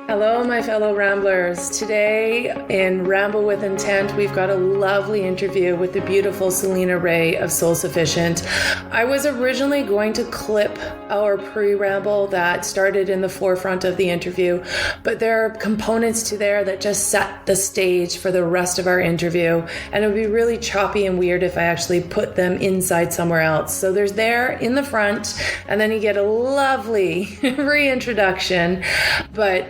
Hello, my fellow Ramblers. Today in Ramble with Intent, we've got a lovely interview with the beautiful Selena Rae of Soul Sufficient. I was originally going to clip our pre-ramble that started in the forefront of the interview, but there are components to there that just set the stage for the rest of our interview, and it would be really choppy and weird if I actually put them inside somewhere else. So there's there in the front, and then you get a lovely reintroduction, but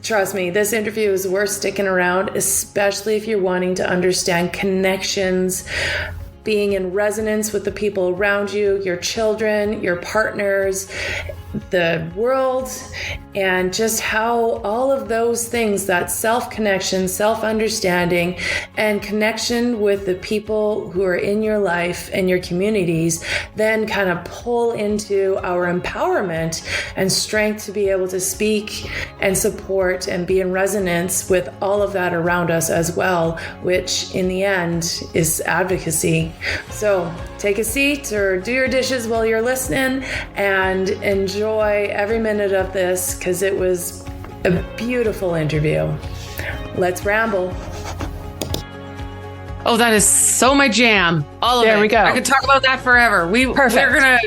trust me, this interview is worth sticking around, especially if you're wanting to understand connections, being in resonance with the people around you, your children, your partners, the world, and just how all of those things, that self-connection, self-understanding, and connection with the people who are in your life and your communities, then kind of pull into our empowerment and strength to be able to speak and support and be in resonance with all of that around us as well, which in the end is advocacy. So take a seat or do your dishes while you're listening and enjoy every minute of this, because it was a beautiful interview. Let's ramble. Oh, that is so my jam. All of it. There we go. I could talk about that forever. We're going to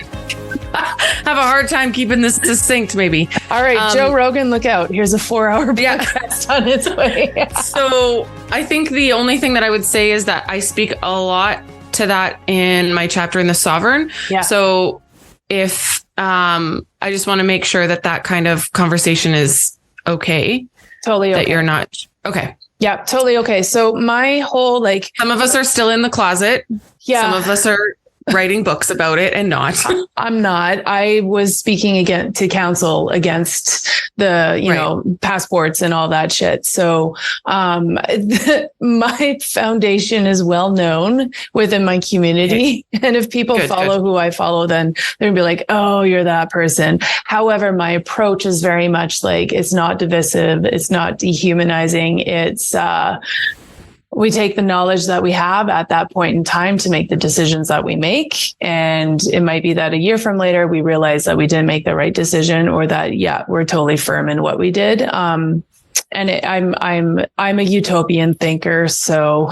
have a hard time keeping this succinct, maybe. All right, Joe Rogan, look out. Here's a 4-hour podcast on its way. So I think the only thing that I would say is that I speak a lot to that in my chapter in The Sovereign. Yeah. So if I just want to make sure that that kind of conversation is okay. Totally okay. That you're not. Okay. Yeah, totally okay. So my whole some of us are still in the closet. Yeah. Some of us are writing books about it and not. I'm not. I was speaking again to counsel against the, passports and all that shit. So my foundation is well known within my community. And if people follow who I follow, then they're gonna be like, oh, you're that person. However, my approach is very much like, it's not divisive. It's not dehumanizing. It's, we take the knowledge that we have at that point in time to make the decisions that we make. And it might be that a year from later, we realize that we didn't make the right decision, or that, we're totally firm in what we did. I'm a utopian thinker. So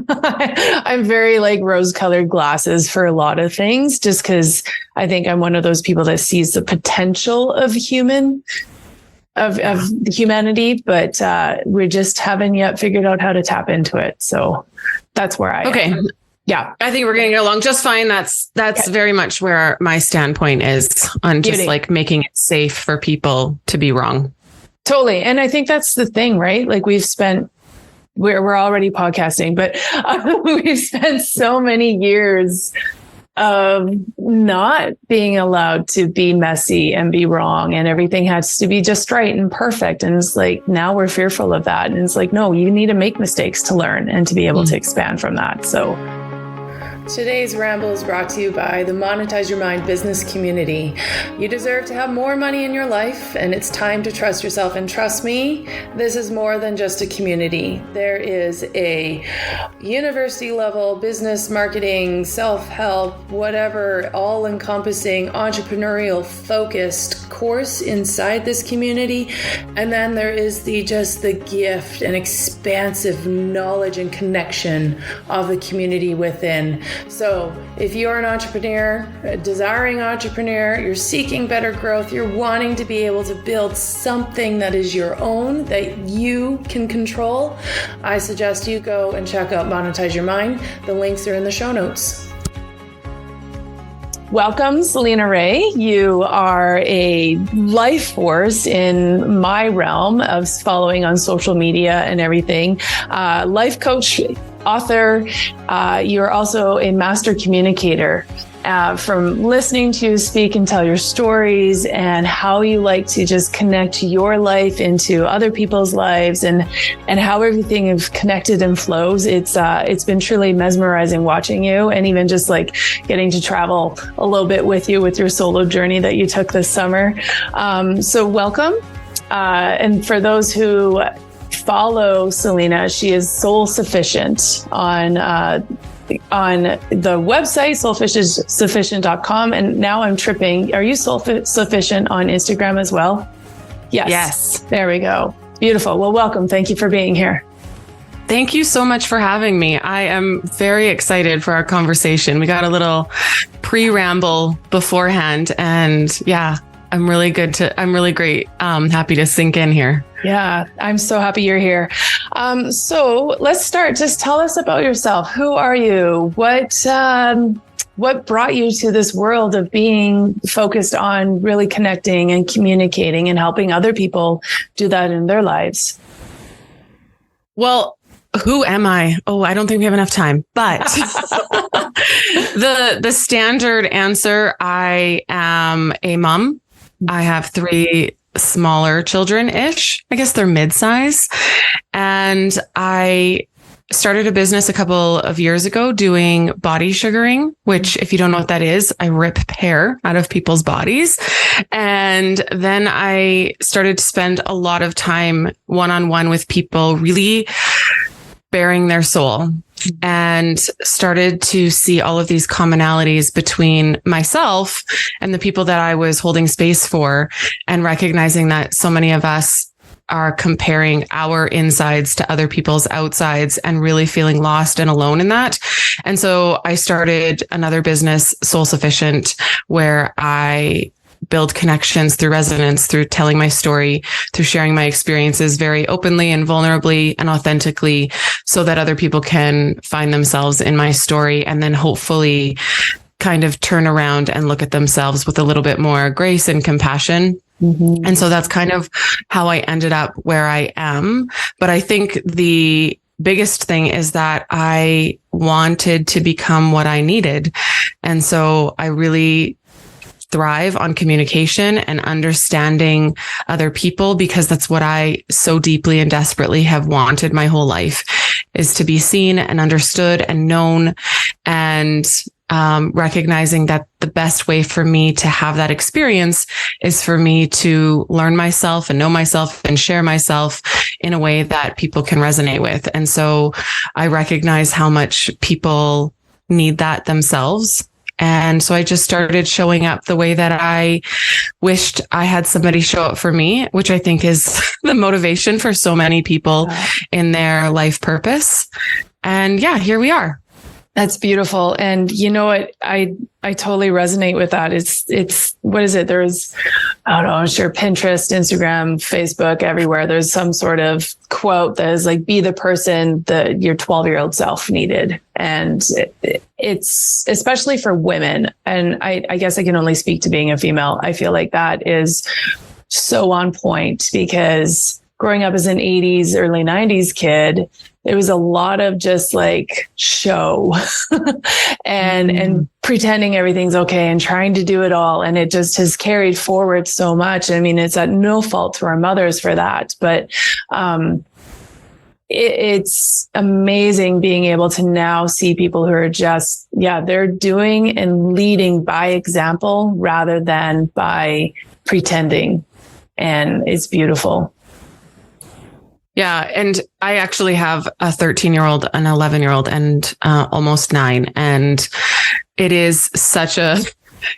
I'm very like rose-colored glasses for a lot of things, just because I think I'm one of those people that sees the potential of humanity, but we just haven't yet figured out how to tap into it. So that's where I am. Yeah. I think we're going to get along just fine. That's very much where my standpoint is on just like making it safe for people to be wrong. Totally. And I think that's the thing, right? Like we're already podcasting, but we've spent so many years of not being allowed to be messy and be wrong, and everything has to be just right and perfect. And it's like, now we're fearful of that. And it's like, no, you need to make mistakes to learn and to be able to expand from that. So today's Ramble is brought to you by the Monetize Your Mind business community. You deserve to have more money in your life, and it's time to trust yourself. And trust me, this is more than just a community. There is a university level business marketing, self-help, whatever, all-encompassing, entrepreneurial focused course inside this community. And then there is the gift and expansive knowledge and connection of the community within. So if you're an entrepreneur, a desiring entrepreneur, you're seeking better growth, you're wanting to be able to build something that is your own, that you can control, I suggest you go and check out Monetize Your Mind. The links are in the show notes. Welcome, Selena Rae. You are a life force in my realm of following on social media and everything. Life coach, author. You're also a master communicator. From listening to you speak and tell your stories, and how you like to just connect your life into other people's lives, and how everything is connected and flows. It's been truly mesmerizing watching you, and even just like getting to travel a little bit with you with your solo journey that you took this summer. So welcome. And for those who follow Selena, she is Soul Sufficient on the website, soulsufficient.com. And now I'm tripping. Are you Soul Sufficient on Instagram as well? Yes. Yes. There we go. Beautiful. Well, welcome. Thank you for being here. Thank you so much for having me. I am very excited for our conversation. We got a little pre-ramble beforehand, and yeah, I'm really great. Happy to sink in here. Yeah, I'm so happy you're here. So let's start. Just tell us about yourself. Who are you? What brought you to this world of being focused on really connecting and communicating and helping other people do that in their lives? Well, who am I? Oh, I don't think we have enough time, but the standard answer, I am a mom. I have 3 smaller children-ish. I guess they're mid-size. And I started a business a couple of years ago doing body sugaring, which, if you don't know what that is, I rip hair out of people's bodies. And then I started to spend a lot of time one-on-one with people, really bearing their soul, and started to see all of these commonalities between myself and the people that I was holding space for, and recognizing that so many of us are comparing our insides to other people's outsides and really feeling lost and alone in that. And so I started another business, Soul Sufficient, where I build connections through resonance, through telling my story, through sharing my experiences very openly and vulnerably and authentically, so that other people can find themselves in my story and then hopefully kind of turn around and look at themselves with a little bit more grace and compassion. Mm-hmm. And so that's kind of how I ended up where I am. But I think the biggest thing is that I wanted to become what I needed. And so I really thrive on communication and understanding other people, because that's what I so deeply and desperately have wanted my whole life, is to be seen and understood and known, and recognizing that the best way for me to have that experience is for me to learn myself and know myself and share myself in a way that people can resonate with. And so I recognize how much people need that themselves. And so I just started showing up the way that I wished I had somebody show up for me, which I think is the motivation for so many people in their life purpose. And yeah, here we are. That's beautiful. And you know what? I totally resonate with that. It's what is it? There's, I don't know, I'm sure Pinterest, Instagram, Facebook, everywhere. There's some sort of quote that is like, be the person that your 12-year-old self needed. And it's especially for women. And I guess I can only speak to being a female. I feel like that is so on point, because growing up as an 80s, early 90s kid, it was a lot of just like show and pretending everything's okay and trying to do it all. And it just has carried forward so much. I mean, it's at no fault to our mothers for that, but it's amazing being able to now see people who are just, they're doing and leading by example rather than by pretending. And it's beautiful. Yeah. And I actually have a 13-year-old, an 11-year-old, and almost 9. And it is such a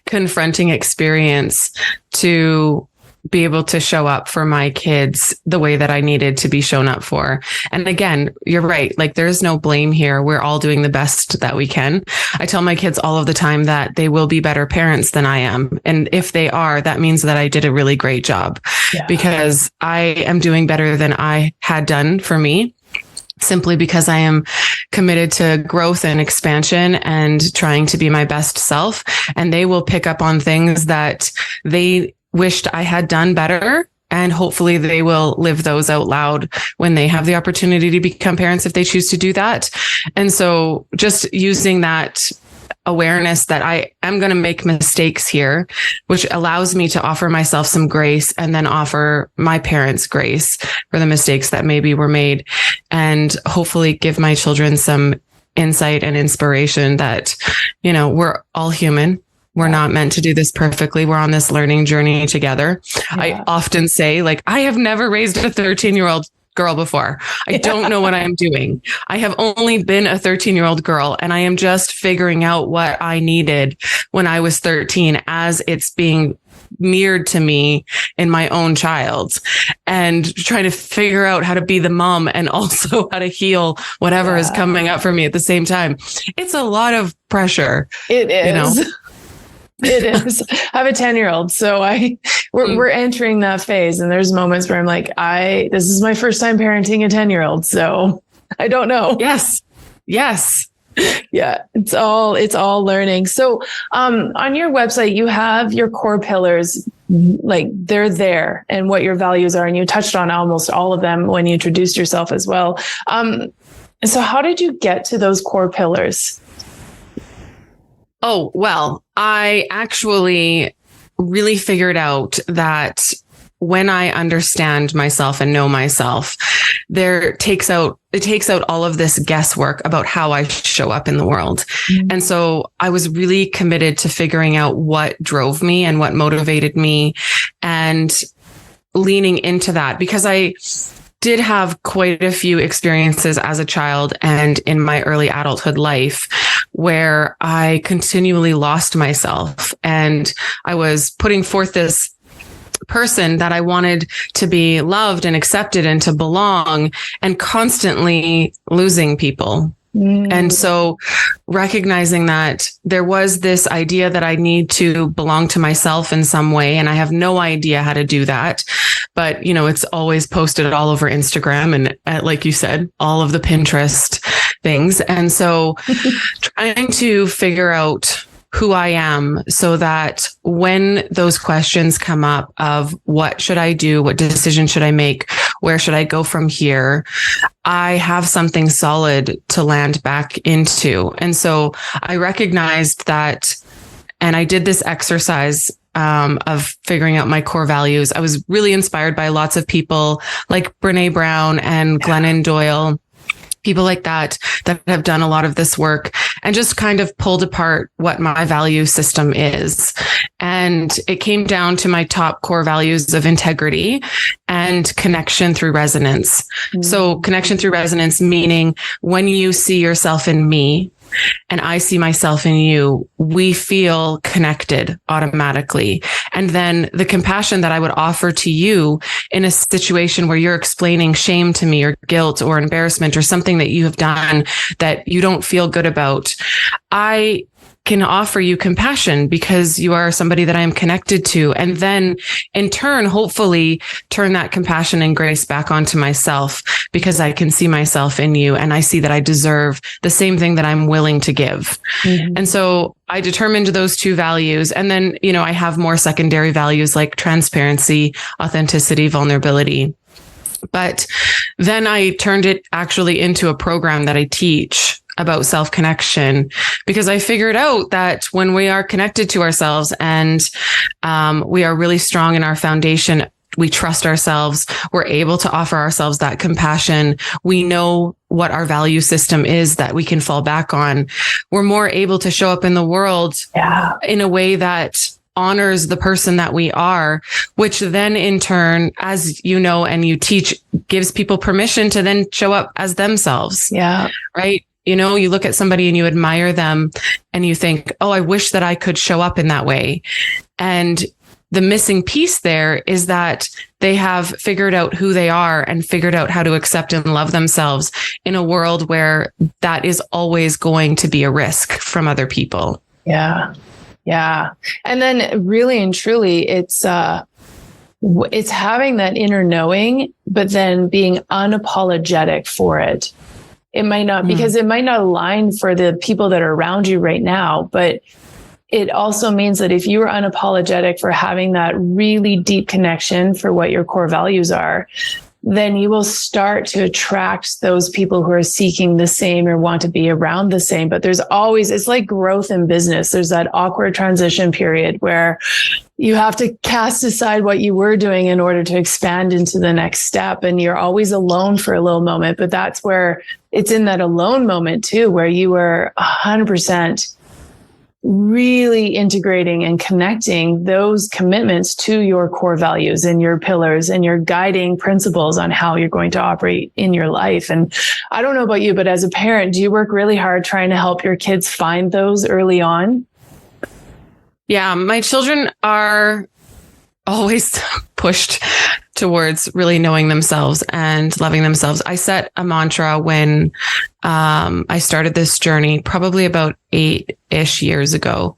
confronting experience to be able to show up for my kids the way that I needed to be shown up for. And again, you're right. Like, there's no blame here. We're all doing the best that we can. I tell my kids all of the time that they will be better parents than I am. And if they are, that means that I did a really great job, because I am doing better than I had done for me, simply because I am committed to growth and expansion and trying to be my best self. And they will pick up on things that they wished I had done better. And hopefully they will live those out loud when they have the opportunity to become parents, if they choose to do that. And so just using that awareness that I am going to make mistakes here, which allows me to offer myself some grace, and then offer my parents grace for the mistakes that maybe were made, and hopefully give my children some insight and inspiration that, you know, we're all human. We're not meant to do this perfectly. We're on this learning journey together. Yeah. I often say, like, I have never raised a 13-year-old girl before. I don't know what I am doing. I have only been a 13-year-old girl, and I am just figuring out what I needed when I was 13 as it's being mirrored to me in my own child, and trying to figure out how to be the mom and also how to heal whatever is coming up for me at the same time. It's a lot of pressure. It is. You know? It is. I have a 10-year-old, so we're entering that phase, and there's moments where I'm like, this is my first time parenting a 10-year-old, so I don't know. Yes. Yeah, it's all learning. So, on your website, you have your core pillars, like they're there, and what your values are, and you touched on almost all of them when you introduced yourself as well. So how did you get to those core pillars? Oh, well, I actually really figured out that when I understand myself and know myself, it takes out all of this guesswork about how I show up in the world. Mm-hmm. And so I was really committed to figuring out what drove me and what motivated me, and leaning into that, because I did have quite a few experiences as a child and in my early adulthood life where I continually lost myself, and I was putting forth this person that I wanted to be loved and accepted and to belong, and constantly losing people. And so recognizing that there was this idea that I need to belong to myself in some way, and I have no idea how to do that. But, it's always posted all over Instagram and, like you said, all of the Pinterest things. And so trying to figure out who I am, so that when those questions come up of what should I do? What decision should I make? Where should I go from here? I have something solid to land back into. And so I recognized that, and I did this exercise of figuring out my core values. I was really inspired by lots of people like Brene Brown and Glennon Doyle, people like that have done a lot of this work, and just kind of pulled apart what my value system is. And it came down to my top core values of integrity and connection through resonance. Mm-hmm. So connection through resonance, meaning when you see yourself in me and I see myself in you, we feel connected automatically. And then the compassion that I would offer to you in a situation where you're explaining shame to me, or guilt or embarrassment, or something that you have done that you don't feel good about, I can offer you compassion because you are somebody that I am connected to. And then in turn, hopefully turn that compassion and grace back onto myself, because I can see myself in you, and I see that I deserve the same thing that I'm willing to give. Mm-hmm. And so I determined those two values. And then, I have more secondary values like transparency, authenticity, vulnerability. But then I turned it actually into a program that I teach about self-connection, because I figured out that when we are connected to ourselves and we are really strong in our foundation, we trust ourselves, we're able to offer ourselves that compassion, we know what our value system is that we can fall back on, we're more able to show up in the world in a way that honors the person that we are, which then in turn, as you know, and you teach, gives people permission to then show up as themselves. Yeah. Right. You look at somebody and you admire them and you think, oh, I wish that I could show up in that way. And the missing piece there is that they have figured out who they are and figured out how to accept and love themselves in a world where that is always going to be a risk from other people. Yeah. Yeah. And then really and truly, it's having that inner knowing, but then being unapologetic for it. It might not, because it might not align for the people that are around you right now, but it also means that if you are unapologetic for having that really deep connection for what your core values are, then you will start to attract those people who are seeking the same or want to be around the same. But there's always, it's like growth in business. There's that awkward transition period where you have to cast aside what you were doing in order to expand into the next step. And you're always alone for a little moment, but that's where it's in that alone moment too, where you were 100% really integrating and connecting those commitments to your core values and your pillars and your guiding principles on how you're going to operate in your life. And I don't know about you, but as a parent, do you work really hard trying to help your kids find those early on? Yeah, my children are always pushed towards really knowing themselves and loving themselves. I set a mantra when I started this journey, probably about 8-ish years ago,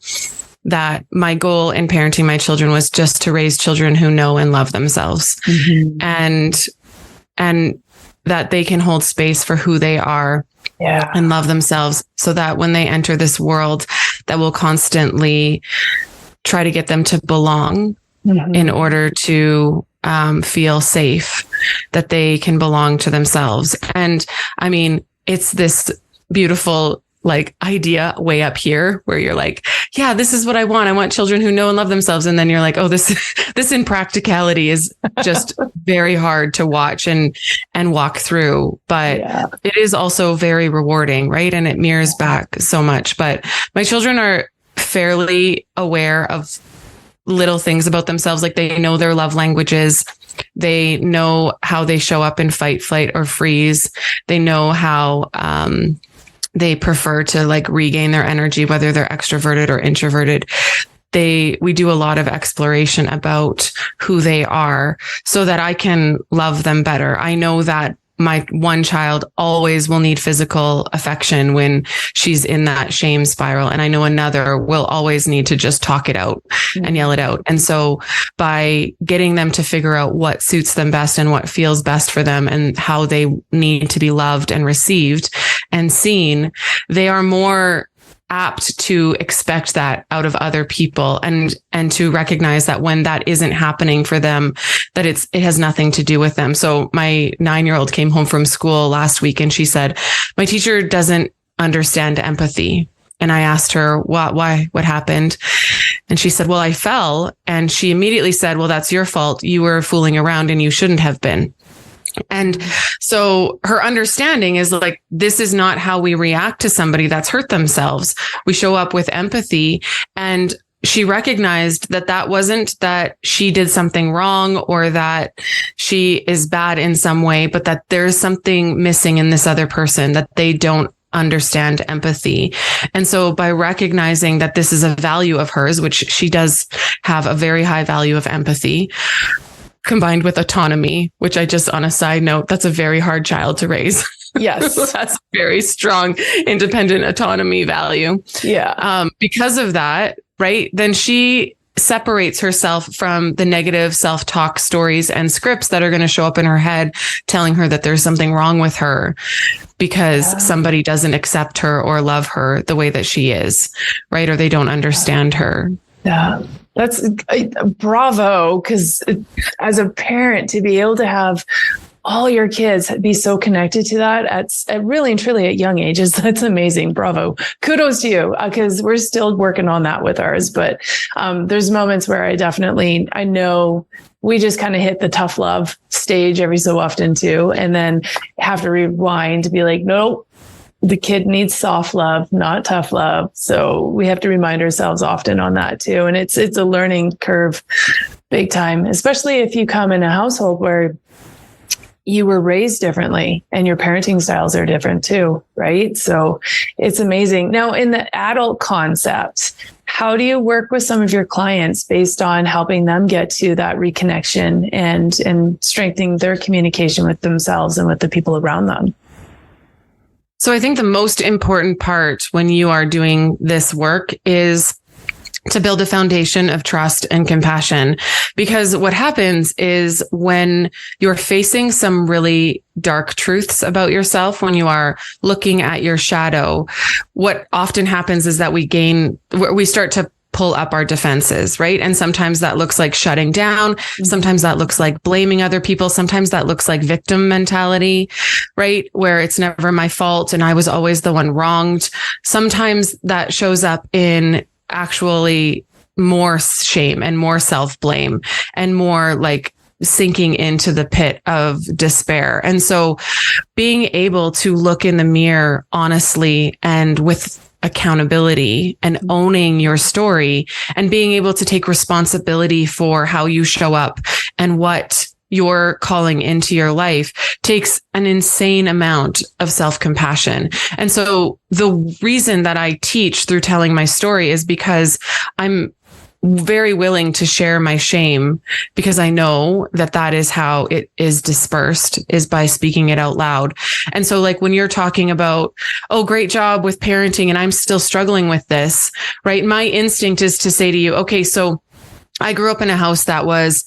that my goal in parenting my children was just to raise children who know and love themselves, and that they can hold space for who they are and love themselves, so that when they enter this world that will constantly try to get them to belong in order to feel safe, that they can belong to themselves. And I mean, it's this beautiful like idea way up here where you're like, yeah, this is what I want. I want children who know and love themselves. And then you're like, oh, this in practicality is just very hard to watch and walk through. But it is also very rewarding, right? And it mirrors back so much. But my children are fairly aware of little things about themselves. Like they know their love languages. They know how they show up in fight, flight, or freeze. They know how, they prefer to like regain their energy, whether they're extroverted or introverted. We do a lot of exploration about who they are so that I can love them better. I know that my one child always will need physical affection when she's in that shame spiral. And I know another will always need to just talk it out and yell it out. And so by getting them to figure out what suits them best and what feels best for them and how they need to be loved and received and seen, they are more apt to expect that out of other people and to recognize that when that isn't happening for them, that it has nothing to do with them. So my 9-year-old came home from school last week and she said, my teacher doesn't understand empathy. And I asked her, why, what happened? And she said, well, I fell. And she immediately said, well, that's your fault. You were fooling around and you shouldn't have been. And so her understanding is like, this is not how we react to somebody that's hurt themselves. We show up with empathy. And she recognized that that wasn't that she did something wrong or that she is bad in some way, but that there's something missing in this other person, that they don't understand empathy. And so by recognizing that this is a value of hers, which she does have a very high value of empathy, combined with autonomy, which I just, on a side note, that's a very hard child to raise. Yes. That's very strong, independent autonomy value. Yeah. Because of that, right, then she separates herself from the negative self-talk stories and scripts that are going to show up in her head, telling her that there's something wrong with her because somebody doesn't accept her or love her the way that she is, right? Or they don't understand her. Yeah. That's bravo. Because as a parent, to be able to have all your kids be so connected to that at really and truly at young ages, that's amazing. Bravo. Kudos to you. Because we're still working on that with ours. But there's moments where I know we just kind of hit the tough love stage every so often too. And then have to rewind to be like, nope. The kid needs soft love, not tough love. So we have to remind ourselves often on that too. And it's a learning curve big time, especially if you come in a household where you were raised differently and your parenting styles are different too, right? So it's amazing. Now, in the adult concept, how do you work with some of your clients based on helping them get to that reconnection and strengthening their communication with themselves and with the people around them? So I think the most important part when you are doing this work is to build a foundation of trust and compassion. Because what happens is when you're facing some really dark truths about yourself, when you are looking at your shadow, what often happens is that we start to pull up our defenses, right? And sometimes that looks like shutting down. Sometimes that looks like blaming other people. Sometimes that looks like victim mentality, right? Where it's never my fault and I was always the one wronged. Sometimes that shows up in actually more shame and more self-blame and more like sinking into the pit of despair. And so being able to look in the mirror honestly and with accountability and owning your story and being able to take responsibility for how you show up and what you're calling into your life takes an insane amount of self-compassion. And so the reason that I teach through telling my story is because I'm very willing to share my shame because I know that that is how it is dispersed, is by speaking it out loud. And so like when you're talking about, oh, great job with parenting and I'm still struggling with this, right? My instinct is to say to you, okay, so I grew up in a house that was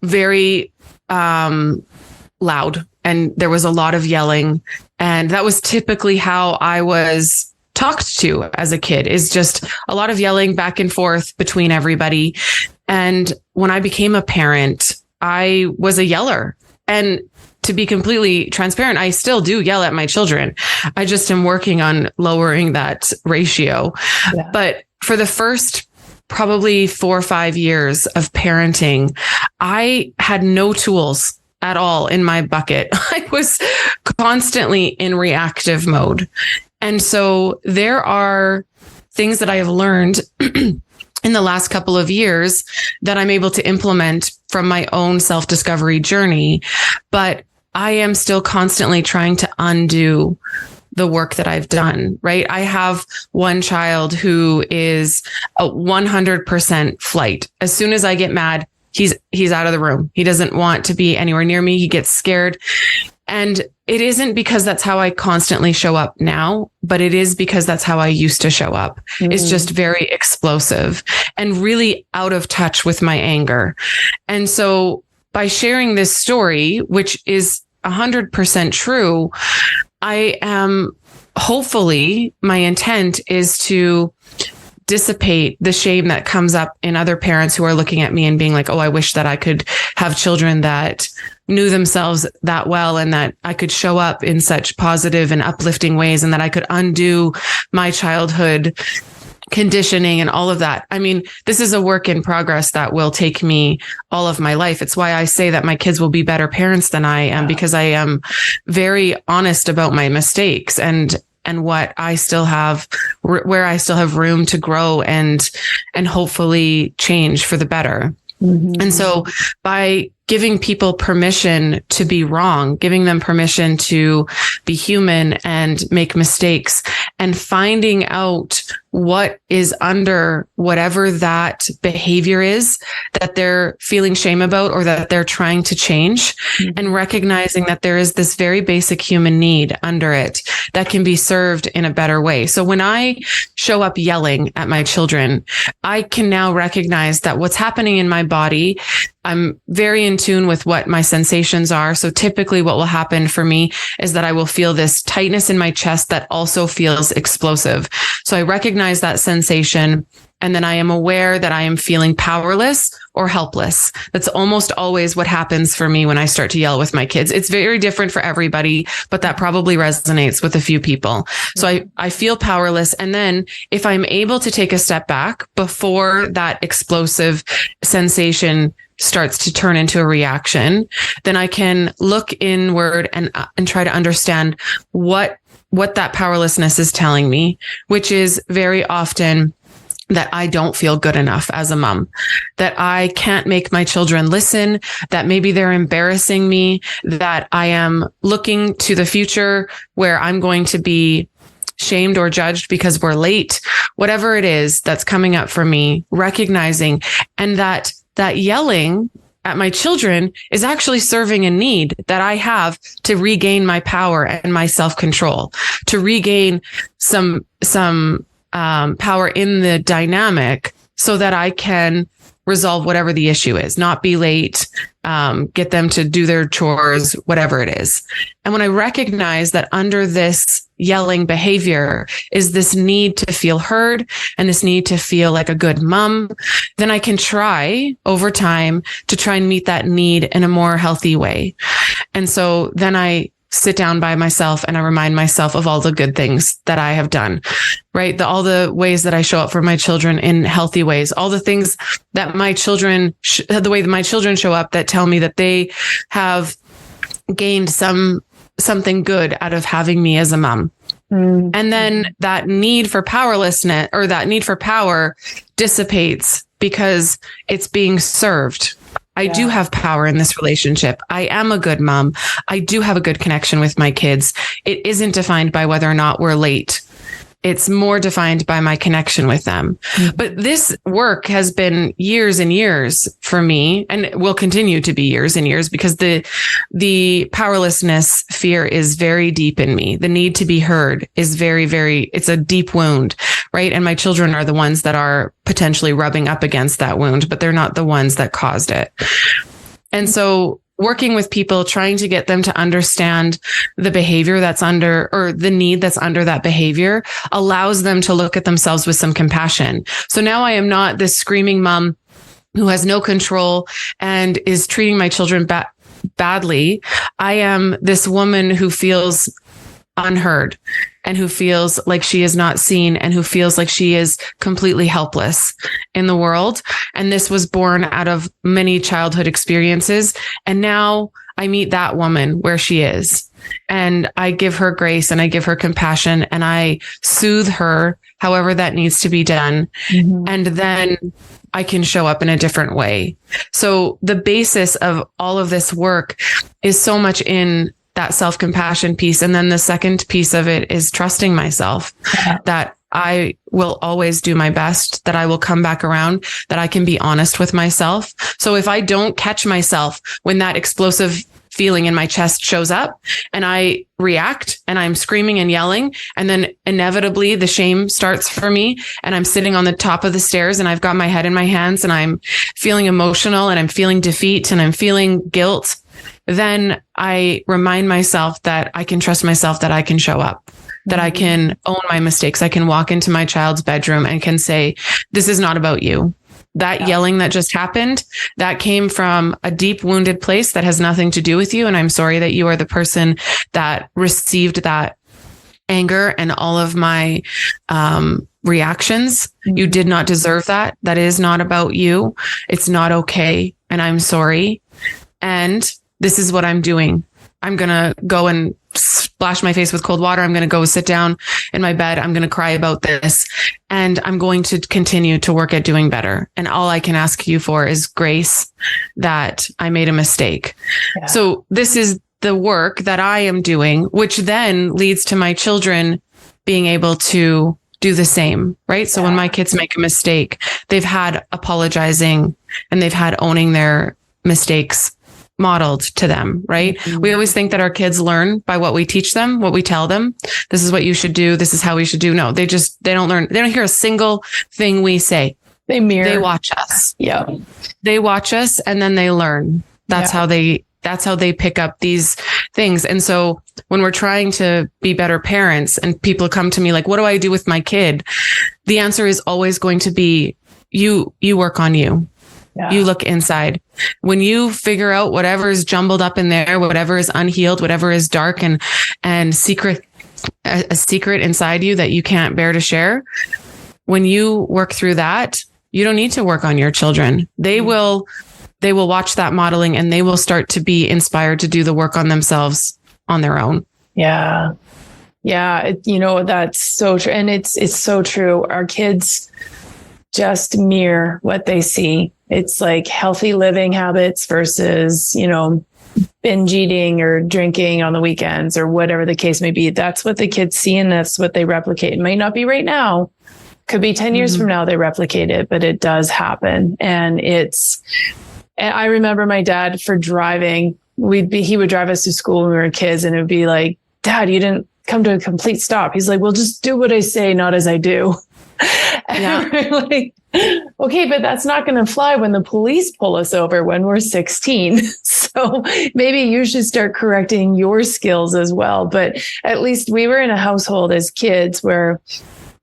very loud and there was a lot of yelling. And that was typically how I was talked to as a kid, is just a lot of yelling back and forth between everybody. And when I became a parent, I was a yeller. And to be completely transparent, I still do yell at my children. I just am working on lowering that ratio. Yeah. But for the first probably 4 or 5 years of parenting, I had no tools at all in my bucket. I was constantly in reactive mode. And so there are things that I have learned in the last couple of years that I'm able to implement from my own self-discovery journey, but I am still constantly trying to undo the work that I've done, right? I have one child who is a 100% flight. As soon as I get mad, he's out of the room. He doesn't want to be anywhere near me. He gets scared. And it isn't because that's how I constantly show up now, but it is because that's how I used to show up. Mm-hmm. It's just very explosive and really out of touch with my anger. And so by sharing this story, which is 100% true, I am hopefully, my intent is to dissipate the shame that comes up in other parents who are looking at me and being like, oh, I wish that I could have children that knew themselves that well and that I could show up in such positive and uplifting ways and that I could undo my childhood conditioning and all of that. I mean, this is a work in progress that will take me all of my life. It's why I say that my kids will be better parents than I am, because I am very honest about my mistakes and what I still have, where I still have room to grow and hopefully change for the better. Mm-hmm. And so by giving people permission to be wrong, giving them permission to be human and make mistakes, and finding out what is under whatever that behavior is that they're feeling shame about or that they're trying to change, mm-hmm. and recognizing that there is this very basic human need under it that can be served in a better way. So when I show up yelling at my children, I can now recognize that what's happening in my body, I'm very in tune with what my sensations are. So typically what will happen for me is that I will feel this tightness in my chest that also feels explosive. So I recognize that sensation. And then I am aware that I am feeling powerless or helpless. That's almost always what happens for me when I start to yell with my kids. It's very different for everybody, but that probably resonates with a few people. So I feel powerless. And then if I'm able to take a step back before that explosive sensation starts to turn into a reaction, then I can look inward and try to understand what that powerlessness is telling me, which is very often that I don't feel good enough as a mom, that I can't make my children listen, that maybe they're embarrassing me, that I am looking to the future where I'm going to be shamed or judged because we're late, whatever it is that's coming up for me, recognizing, and that yelling at my children is actually serving a need that I have to regain my power and my self-control, to regain some power in the dynamic so that I can resolve whatever the issue is, not be late, get them to do their chores, whatever it is. And when I recognize that under this yelling behavior is this need to feel heard and this need to feel like a good mom, then I can try over time to try and meet that need in a more healthy way. And so then I sit down by myself and I remind myself of all the good things that I have done, right? All the ways that I show up for my children in healthy ways, all the things that my children, the way that my children show up that tell me that they have gained something good out of having me as a mom. Mm-hmm. And then that need for powerlessness or that need for power dissipates because it's being served. I do have power in this relationship. I am a good mom. I do have a good connection with my kids. It isn't defined by whether or not we're late. It's more defined by my connection with them. But this work has been years and years for me, and will continue to be years and years, because the powerlessness fear is very deep in me. The need to be heard is very, very, it's a deep wound, right? And my children are the ones that are potentially rubbing up against that wound, but they're not the ones that caused it. And so working with people, trying to get them to understand the behavior that's under, or the need that's under that behavior, allows them to look at themselves with some compassion. So now I am not this screaming mom who has no control and is treating my children badly. I am this woman who feels unheard and who feels like she is not seen and who feels like she is completely helpless in the world. And this was born out of many childhood experiences. And now I meet that woman where she is, and I give her grace and I give her compassion and I soothe her however that needs to be done. And then I can show up in a different way. So the basis of all of this work is so much in that self-compassion piece. And then the second piece of it is trusting myself, that I will always do my best, that I will come back around, that I can be honest with myself. So if I don't catch myself when that explosive feeling in my chest shows up and I react and I'm screaming and yelling, and then inevitably the shame starts for me and I'm sitting on the top of the stairs and I've got my head in my hands and I'm feeling emotional and I'm feeling defeat and I'm feeling guilt, then I remind myself that I can trust myself, that I can show up, that I can own my mistakes. I can walk into my child's bedroom and can say, this is not about you. That yelling that just happened, that came from a deep wounded place that has nothing to do with you. And I'm sorry that you are the person that received that anger and all of my reactions. You did not deserve that. That is not about you. It's not okay. And I'm sorry. And this is what I'm doing. I'm going to go and splash my face with cold water. I'm going to go sit down in my bed. I'm going to cry about this. And I'm going to continue to work at doing better. And all I can ask you for is grace that I made a mistake. Yeah. So this is the work that I am doing, which then leads to my children being able to do the same, right? So when my kids make a mistake, they've had apologizing and they've had owning their mistakes modeled to them, right? We always think that our kids learn by what we teach them, what we tell them. This is what you should do. This is how we should do. No, they don't learn. They don't hear a single thing we say. They mirror. They watch us. Yeah. They watch us and then they learn. That's how they pick up these things. And so when we're trying to be better parents and people come to me like, what do I do with my kid? The answer is always going to be, you work on you. Yeah. You look inside. When you figure out whatever is jumbled up in there, whatever is unhealed, whatever is dark and secret, a secret inside you that you can't bear to share. When you work through that, you don't need to work on your children. They will watch that modeling and they will start to be inspired to do the work on themselves on their own. Yeah. Yeah. That's so true. And it's so true. Our kids just mirror what they see. It's like healthy living habits versus, binge eating or drinking on the weekends or whatever the case may be. That's what the kids see and that's what they replicate. It might not be right now. Could be 10 years from now they replicate it, but it does happen. And I remember my dad for driving, he would drive us to school when we were kids and it would be like, Dad, you didn't come to a complete stop. He's like, well, just do what I say, not as I do. And we're like, okay, but that's not going to fly when the police pull us over when we're 16. So maybe you should start correcting your skills as well. But at least we were in a household as kids where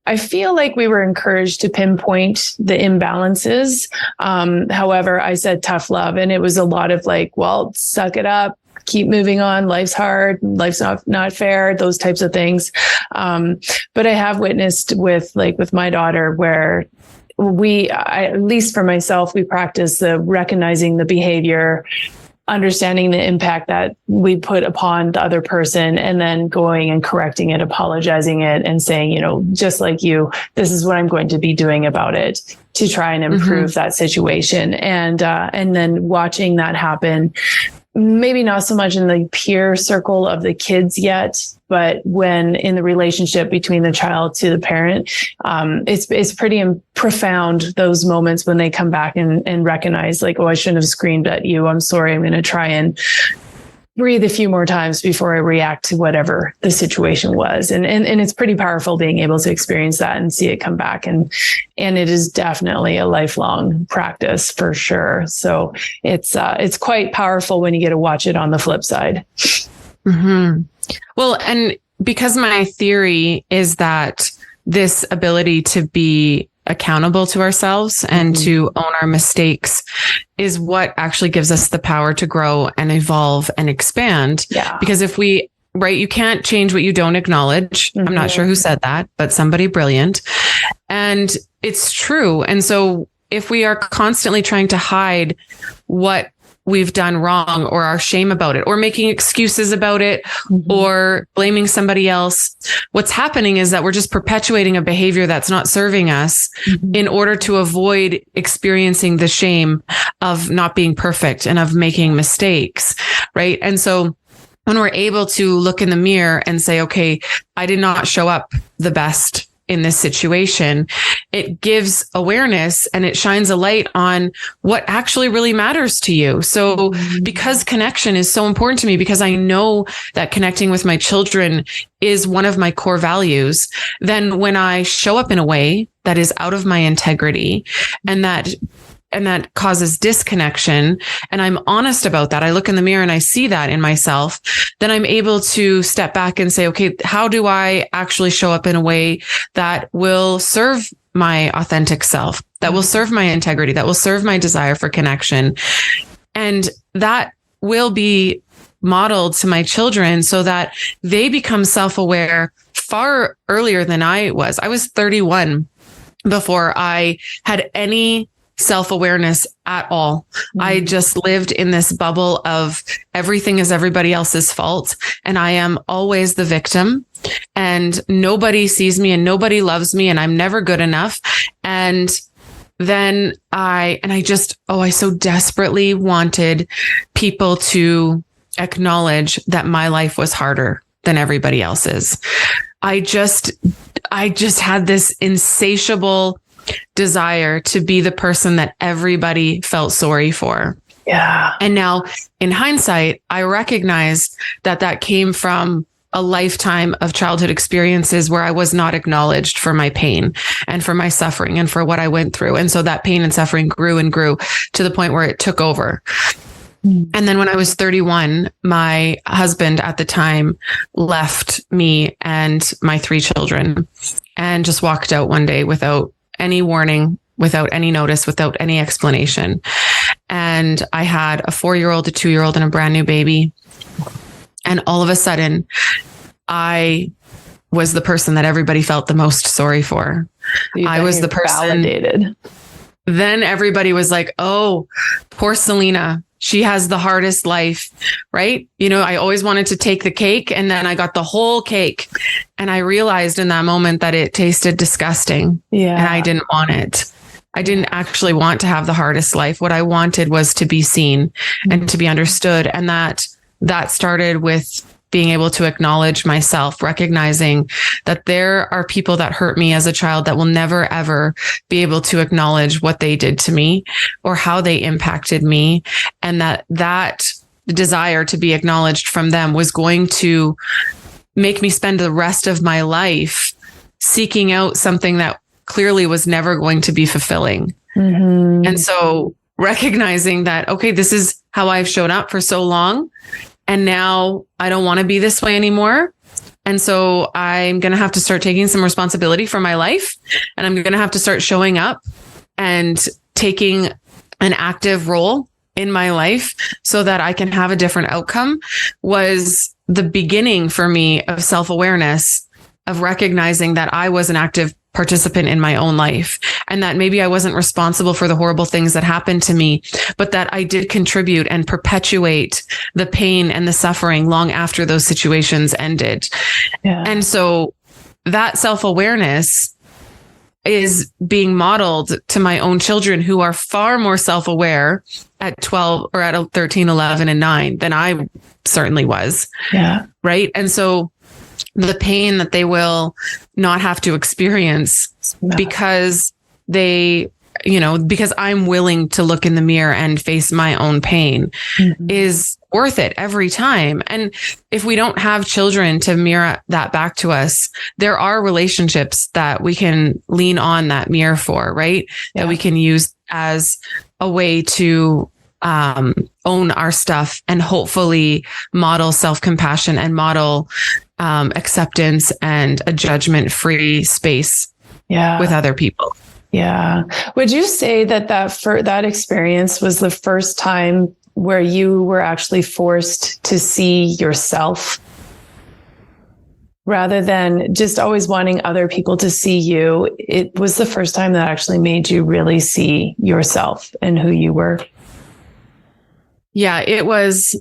I feel like we were encouraged to pinpoint the imbalances. However, I said tough love, and it was a lot of like, well, suck it up. Keep moving on. Life's hard. Life's not fair. Those types of things. But I have witnessed with my daughter where at least for myself, we practice the recognizing the behavior, understanding the impact that we put upon the other person, and then going and correcting it, apologizing it, and saying, just like you, this is what I'm going to be doing about it to try and improve that situation. And then watching that happen maybe not so much in the peer circle of the kids yet, but when in the relationship between the child to the parent, it's pretty profound, those moments when they come back and recognize like, oh, I shouldn't have screamed at you. I'm sorry. I'm going to try and breathe a few more times before I react to whatever the situation was. And it's pretty powerful being able to experience that and see it come back. And it is definitely a lifelong practice for sure. So it's quite powerful when you get to watch it on the flip side. Mm-hmm. Well, and because my theory is that this ability to be accountable to ourselves and to own our mistakes is what actually gives us the power to grow and evolve and expand. Yeah. Because if we, right, you can't change what you don't acknowledge. I'm not sure who said that, but somebody brilliant. And it's true. And so if we are constantly trying to hide what we've done wrong or our shame about it or making excuses about it or blaming somebody else, what's happening is that we're just perpetuating a behavior that's not serving us in order to avoid experiencing the shame of not being perfect and of making mistakes. Right. And so when we're able to look in the mirror and say, okay, I did not show up the best in this situation, it gives awareness and it shines a light on what actually really matters to you. So because connection is so important to me, because I know that connecting with my children is one of my core values, then when I show up in a way that is out of my integrity and that causes disconnection, and I'm honest about that, I look in the mirror and I see that in myself, then I'm able to step back and say, okay, how do I actually show up in a way that will serve my authentic self, that will serve my integrity, that will serve my desire for connection? And that will be modeled to my children so that they become self-aware far earlier than I was. I was 31 before I had any self-awareness at all. I just lived in this bubble of everything is everybody else's fault. And I am always the victim and nobody sees me and nobody loves me and I'm never good enough. And then I so desperately wanted people to acknowledge that my life was harder than everybody else's. I just had this insatiable desire to be the person that everybody felt sorry for. Yeah. And now in hindsight, I recognize that came from a lifetime of childhood experiences where I was not acknowledged for my pain and for my suffering and for what I went through. And so that pain and suffering grew and grew to the point where it took over. And then when I was 31, my husband at the time left me and my 3 children and just walked out one day without any warning, without any notice, without any explanation. And I had a 4-year-old, a 2-year-old, and a brand new baby. And all of a sudden, I was the person that everybody felt the most sorry for. I was the person validated. Then everybody was like, oh, poor Selena. She has the hardest life, right? You know, I always wanted to take the cake and then I got the whole cake. And I realized in that moment that it tasted disgusting. Yeah. And I didn't want it. I didn't actually want to have the hardest life. What I wanted was to be seen and to be understood. And that started with being able to acknowledge myself, recognizing that there are people that hurt me as a child that will never, ever be able to acknowledge what they did to me or how they impacted me. And that desire to be acknowledged from them was going to make me spend the rest of my life seeking out something that clearly was never going to be fulfilling. And so recognizing that, okay, this is how I've shown up for so long. And now I don't want to be this way anymore. And so I'm going to have to start taking some responsibility for my life. And I'm going to have to start showing up and taking an active role in my life so that I can have a different outcome, was the beginning for me of self-awareness, of recognizing that I was an active participant in my own life and that maybe I wasn't responsible for the horrible things that happened to me, but that I did contribute and perpetuate the pain and the suffering long after those situations ended. Yeah. And so that self-awareness is being modeled to my own children, who are far more self-aware at 12 or at 13, 11, and 9 than I certainly was. Yeah. Right. And so the pain that they will not have to experience because because I'm willing to look in the mirror and face my own pain is worth it every time. And if we don't have children to mirror that back to us, there are relationships that we can lean on that mirror for, right? Yeah. That we can use as a way to own our stuff and hopefully model self-compassion and model acceptance and a judgment-free space with other people. Yeah. Would you say that experience was the first time where you were actually forced to see yourself rather than just always wanting other people to see you? It was the first time that actually made you really see yourself and who you were. Yeah, it was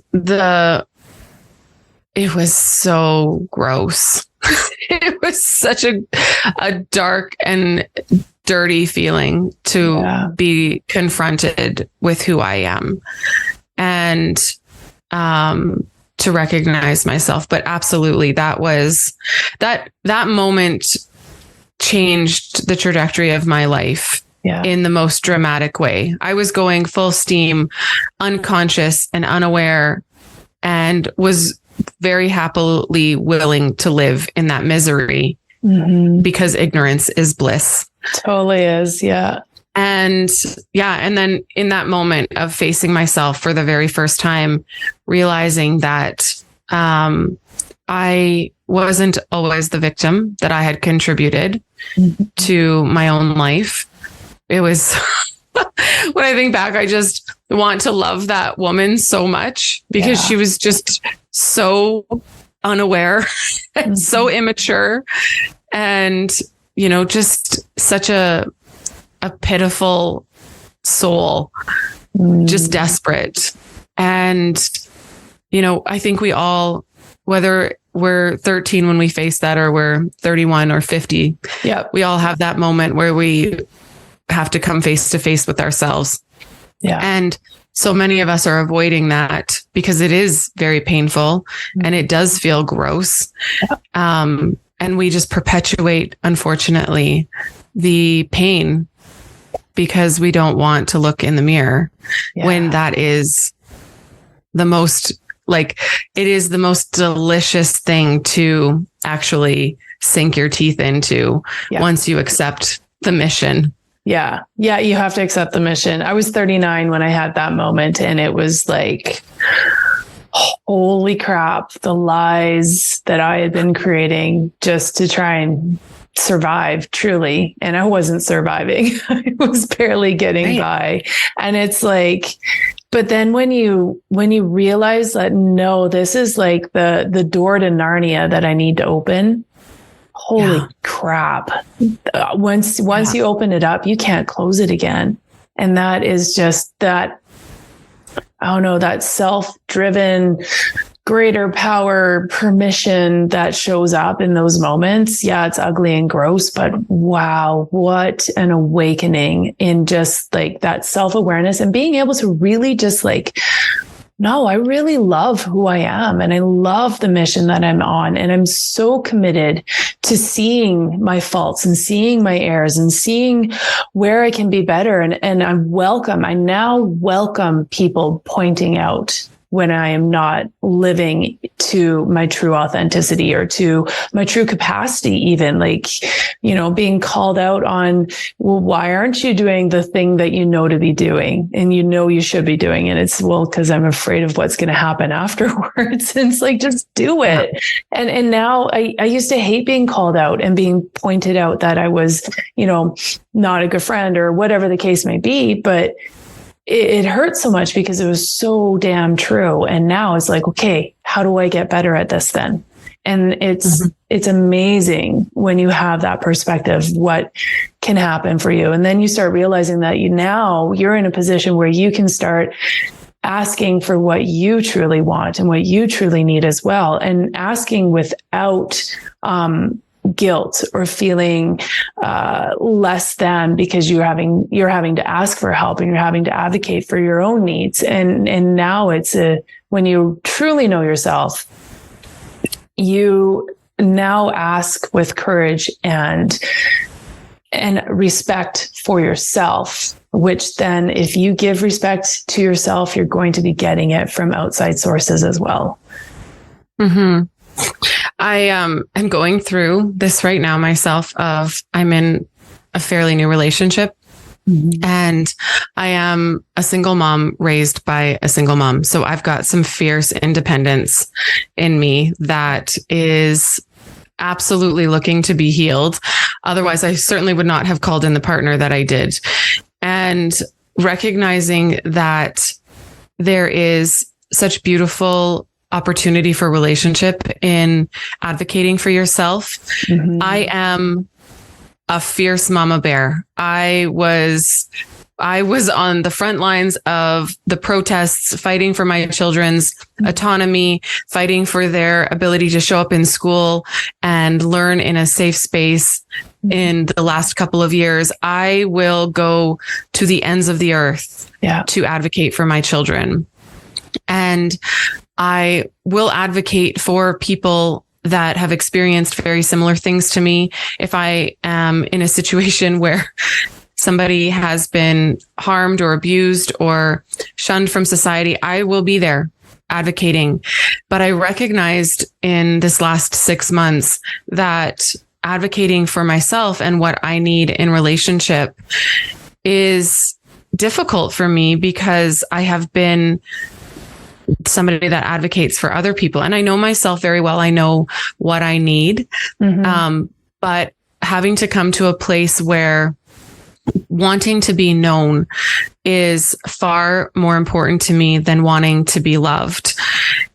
so gross. It was such a dark and dirty feeling to be confronted with who I am and to recognize myself. But absolutely, that moment changed the trajectory of my life in the most dramatic way. I was going full steam, unconscious and unaware, and was very happily willing to live in that misery because ignorance is bliss. Totally is. Yeah. And then in that moment of facing myself for the very first time, realizing that I wasn't always the victim, that I had contributed to my own life. It was, when I think back, I just want to love that woman so much because she was just so unaware and so immature and, just such a pitiful soul, just desperate. And, I think we all, whether we're 13 when we face that or we're 31 or 50, we all have that moment where we have to come face to face with ourselves. Yeah. And so many of us are avoiding that because it is very painful and it does feel gross. And we just perpetuate, unfortunately, the pain because we don't want to look in the mirror when that is the most, it is the most delicious thing to actually sink your teeth into once you accept the mission. Yeah. Yeah. You have to accept the mission. I was 39 when I had that moment, and it was like, holy crap, the lies that I had been creating just to try and survive, truly. And I wasn't surviving. I was barely getting by. And it's like, but then when you realize that, no, this is like the door to Narnia that I need to open. Holy crap. Once you open it up, you can't close it again. And that is just that, I don't know, that self-driven, greater power permission that shows up in those moments. Yeah, it's ugly and gross, but wow, what an awakening in just like that self-awareness and being able to really just no, I really love who I am and I love the mission that I'm on. And I'm so committed to seeing my faults and seeing my errors and seeing where I can be better. And I now welcome people pointing out when I am not living to my true authenticity or to my true capacity, even being called out on, well, why aren't you doing the thing that you know to be doing and you should be doing it? It's, well, because I'm afraid of what's going to happen afterwards. And it's like, just do it. And now I used to hate being called out and being pointed out that I was, not a good friend or whatever the case may be, but it hurt so much because it was so damn true. And now it's like, okay, how do I get better at this then? And it's amazing when you have that perspective, what can happen for you. And then you start realizing that you're in a position where you can start asking for what you truly want and what you truly need as well. And asking without, guilt or feeling less than because you're having to ask for help and you're having to advocate for your own needs. And now when you truly know yourself, you now ask with courage and respect for yourself, which then if you give respect to yourself, you're going to be getting it from outside sources as well. Mm-hmm. I am going through this right now myself I'm in a fairly new relationship. Mm-hmm. And I am a single mom raised by a single mom. So I've got some fierce independence in me that is absolutely looking to be healed. Otherwise, I certainly would not have called in the partner that I did. And recognizing that there is such beautiful opportunity for relationship in advocating for yourself. Mm-hmm. I am a fierce mama bear. I was on the front lines of the protests, fighting for my children's autonomy, fighting for their ability to show up in school and learn in a safe space. In the last couple of years, I will go to the ends of the earth to advocate for my children. And I will advocate for people that have experienced very similar things to me. If I am in a situation where somebody has been harmed or abused or shunned from society, I will be there advocating. But I recognized in this last 6 months that advocating for myself and what I need in relationship is difficult for me because I have been somebody that advocates for other people. And I know myself very well. I know what I need. Mm-hmm. But having to come to a place where wanting to be known is far more important to me than wanting to be loved.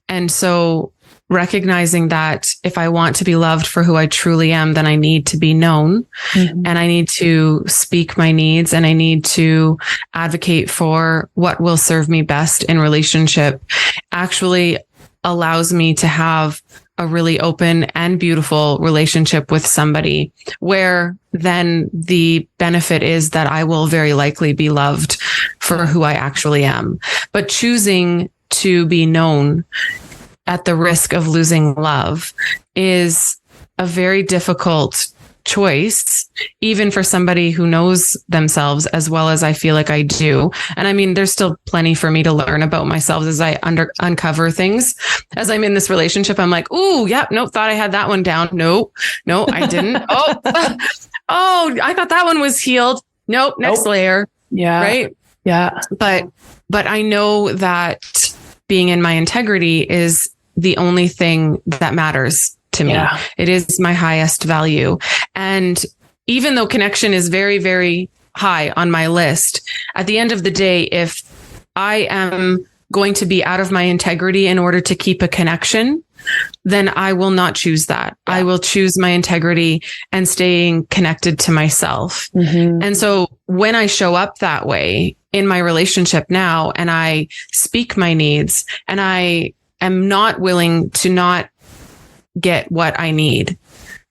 And so recognizing that if I want to be loved for who I truly am, then I need to be known. Mm-hmm. And I need to speak my needs and I need to advocate for what will serve me best in relationship actually allows me to have a really open and beautiful relationship with somebody where then the benefit is that I will very likely be loved for who I actually am. But choosing to be known at the risk of losing love is a very difficult choice, even for somebody who knows themselves as well as I feel like I do. And I mean, there's still plenty for me to learn about myself as I uncover things. As I'm in this relationship, I'm like, ooh, yeah, nope, thought I had that one down. No, I didn't. Oh, I thought that one was healed. Nope, next layer. Yeah. Right. Yeah. But I know that being in my integrity is the only thing that matters to me. Yeah. It is my highest value. And even though connection is very, very high on my list, at the end of the day, if I am going to be out of my integrity in order to keep a connection, then I will not choose that. Yeah. I will choose my integrity and staying connected to myself. Mm-hmm. And so when I show up that way in my relationship now, and I speak my needs, and I am not willing to not get what I need,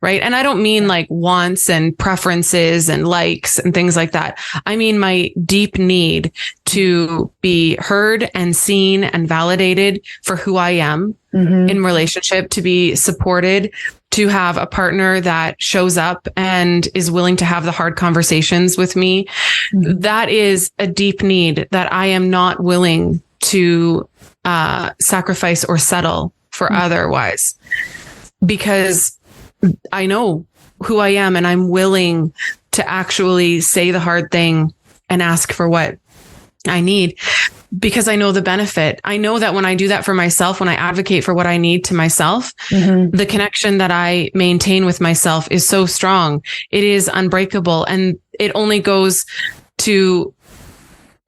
right? And I don't mean like wants and preferences and likes and things like that. I mean my deep need to be heard and seen and validated for who I am in relationship, to be supported, to have a partner that shows up and is willing to have the hard conversations with me. That is a deep need that I am not willing to sacrifice or settle for otherwise, because I know who I am and I'm willing to actually say the hard thing and ask for what I need, because I know the benefit. I know that when I do that for myself, when I advocate for what I need to myself, the connection that I maintain with myself is so strong. It is unbreakable. And it only goes to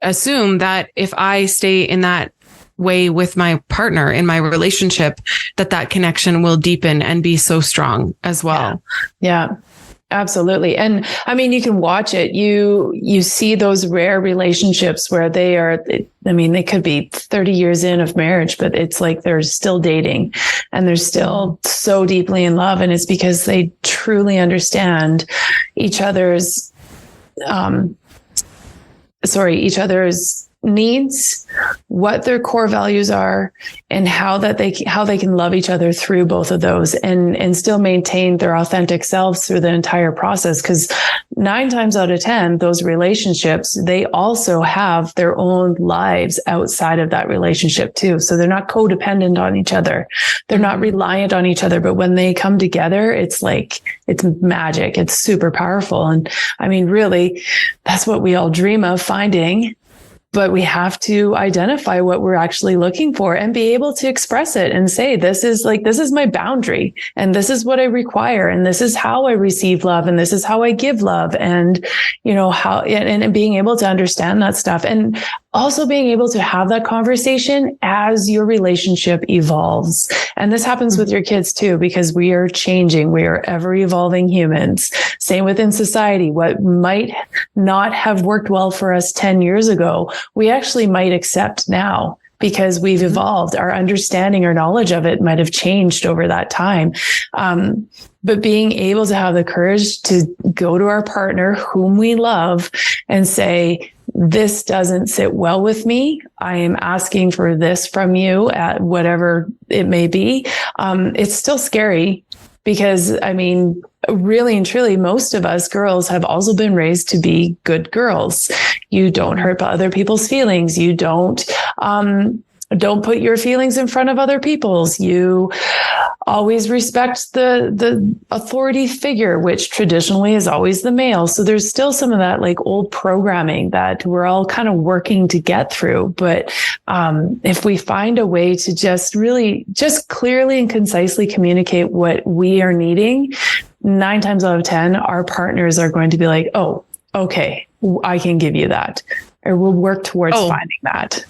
assume that if I stay in that way with my partner in my relationship, that connection will deepen and be so strong as well. Yeah. Absolutely. And I mean, you can watch it. You see those rare relationships where they could be 30 years in of marriage, but it's like they're still dating and they're still so deeply in love. And it's because they truly understand each other's needs, what their core values are, and how they can love each other through both of those and still maintain their authentic selves through the entire process. Because 9 times out of 10, those relationships, they also have their own lives outside of that relationship too. So they're not codependent on each other. They're not reliant on each other. But when they come together, it's magic. It's super powerful. And I mean, really, that's what we all dream of finding. But we have to identify what we're actually looking for and be able to express it and say, this is my boundary and this is what I require. And this is how I receive love. And this is how I give love. And, and being able to understand that stuff and also being able to have that conversation as your relationship evolves. And this happens with your kids too, because we are changing. We are ever evolving humans. Same within society. What might not have worked well for us 10 years ago, we actually might accept now because we've evolved. Our understanding or knowledge of it might have changed over that time. But being able to have the courage to go to our partner whom we love and say, this doesn't sit well with me. I am asking for this from you at whatever it may be. It's still scary because, I mean, really and truly, most of us girls have also been raised to be good girls. You don't hurt other people's feelings. You don't put your feelings in front of other people's. You always respect the authority figure, which traditionally is always the male. So there's still some of that like old programming that we're all kind of working to get through. But if we find a way to just clearly and concisely communicate what we are needing, 9 times out of 10, our partners are going to be like, oh, okay, I can give you that. Or we'll work towards finding that.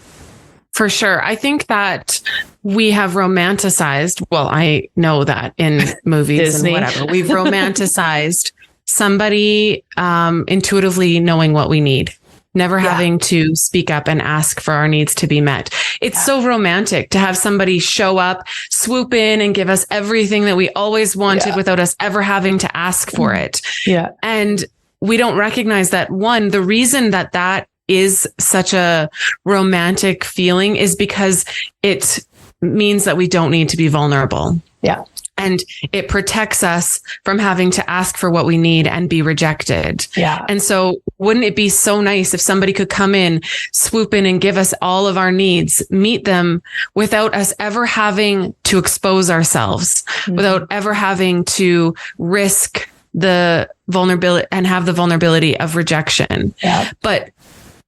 For sure. I think that we have romanticized, well, I know that in movies Disney. And whatever, we've romanticized somebody intuitively knowing what we need, never having to speak up and ask for our needs to be met. It's so romantic to have somebody show up, swoop in and give us everything that we always wanted without us ever having to ask for it. Yeah. And we don't recognize that, one, the reason that is such a romantic feeling is because it means that we don't need to be vulnerable. Yeah. And it protects us from having to ask for what we need and be rejected. Yeah. And so wouldn't it be so nice if somebody could come in, swoop in and give us all of our needs, meet them without us ever having to expose ourselves, without ever having to risk the vulnerability and have the vulnerability of rejection. Yeah. But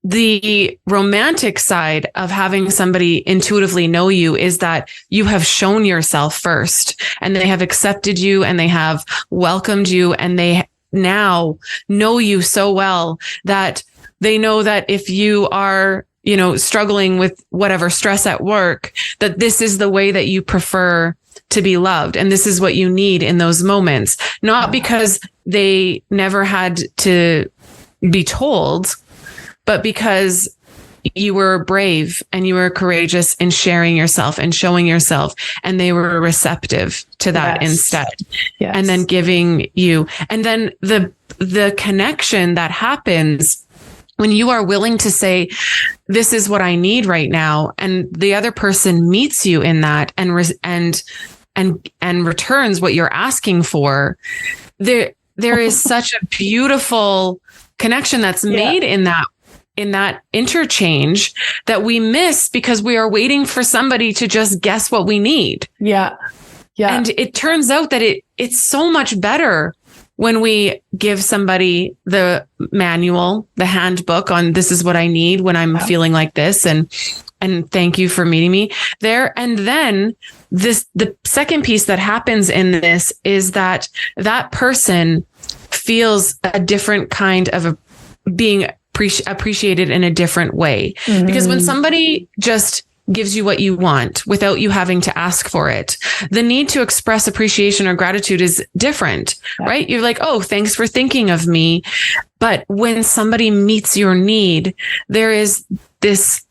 the romantic side of having somebody intuitively know you is that you have shown yourself first and they have accepted you and they have welcomed you and they now know you so well that they know that if you are, struggling with whatever stress at work, that this is the way that you prefer to be loved. And this is what you need in those moments, not because they never had to be told, but because you were brave and you were courageous in sharing yourself and showing yourself, and they were receptive to that instead. Yes. And then giving you, and then the connection that happens when you are willing to say, this is what I need right now. And the other person meets you in that and returns what you're asking for. There is such a beautiful connection that's made in that interchange that we miss because we are waiting for somebody to just guess what we need. Yeah. Yeah. And it turns out that it's so much better when we give somebody the manual, the handbook on this is what I need when I'm feeling like this. And thank you for meeting me there. And then the second piece that happens in this is that person feels a different kind of being appreciated in a different way. Because when somebody just gives you what you want without you having to ask for it. The need to express appreciation or gratitude is different, right? You're like, oh, thanks for thinking of me. But when somebody meets your need, there is this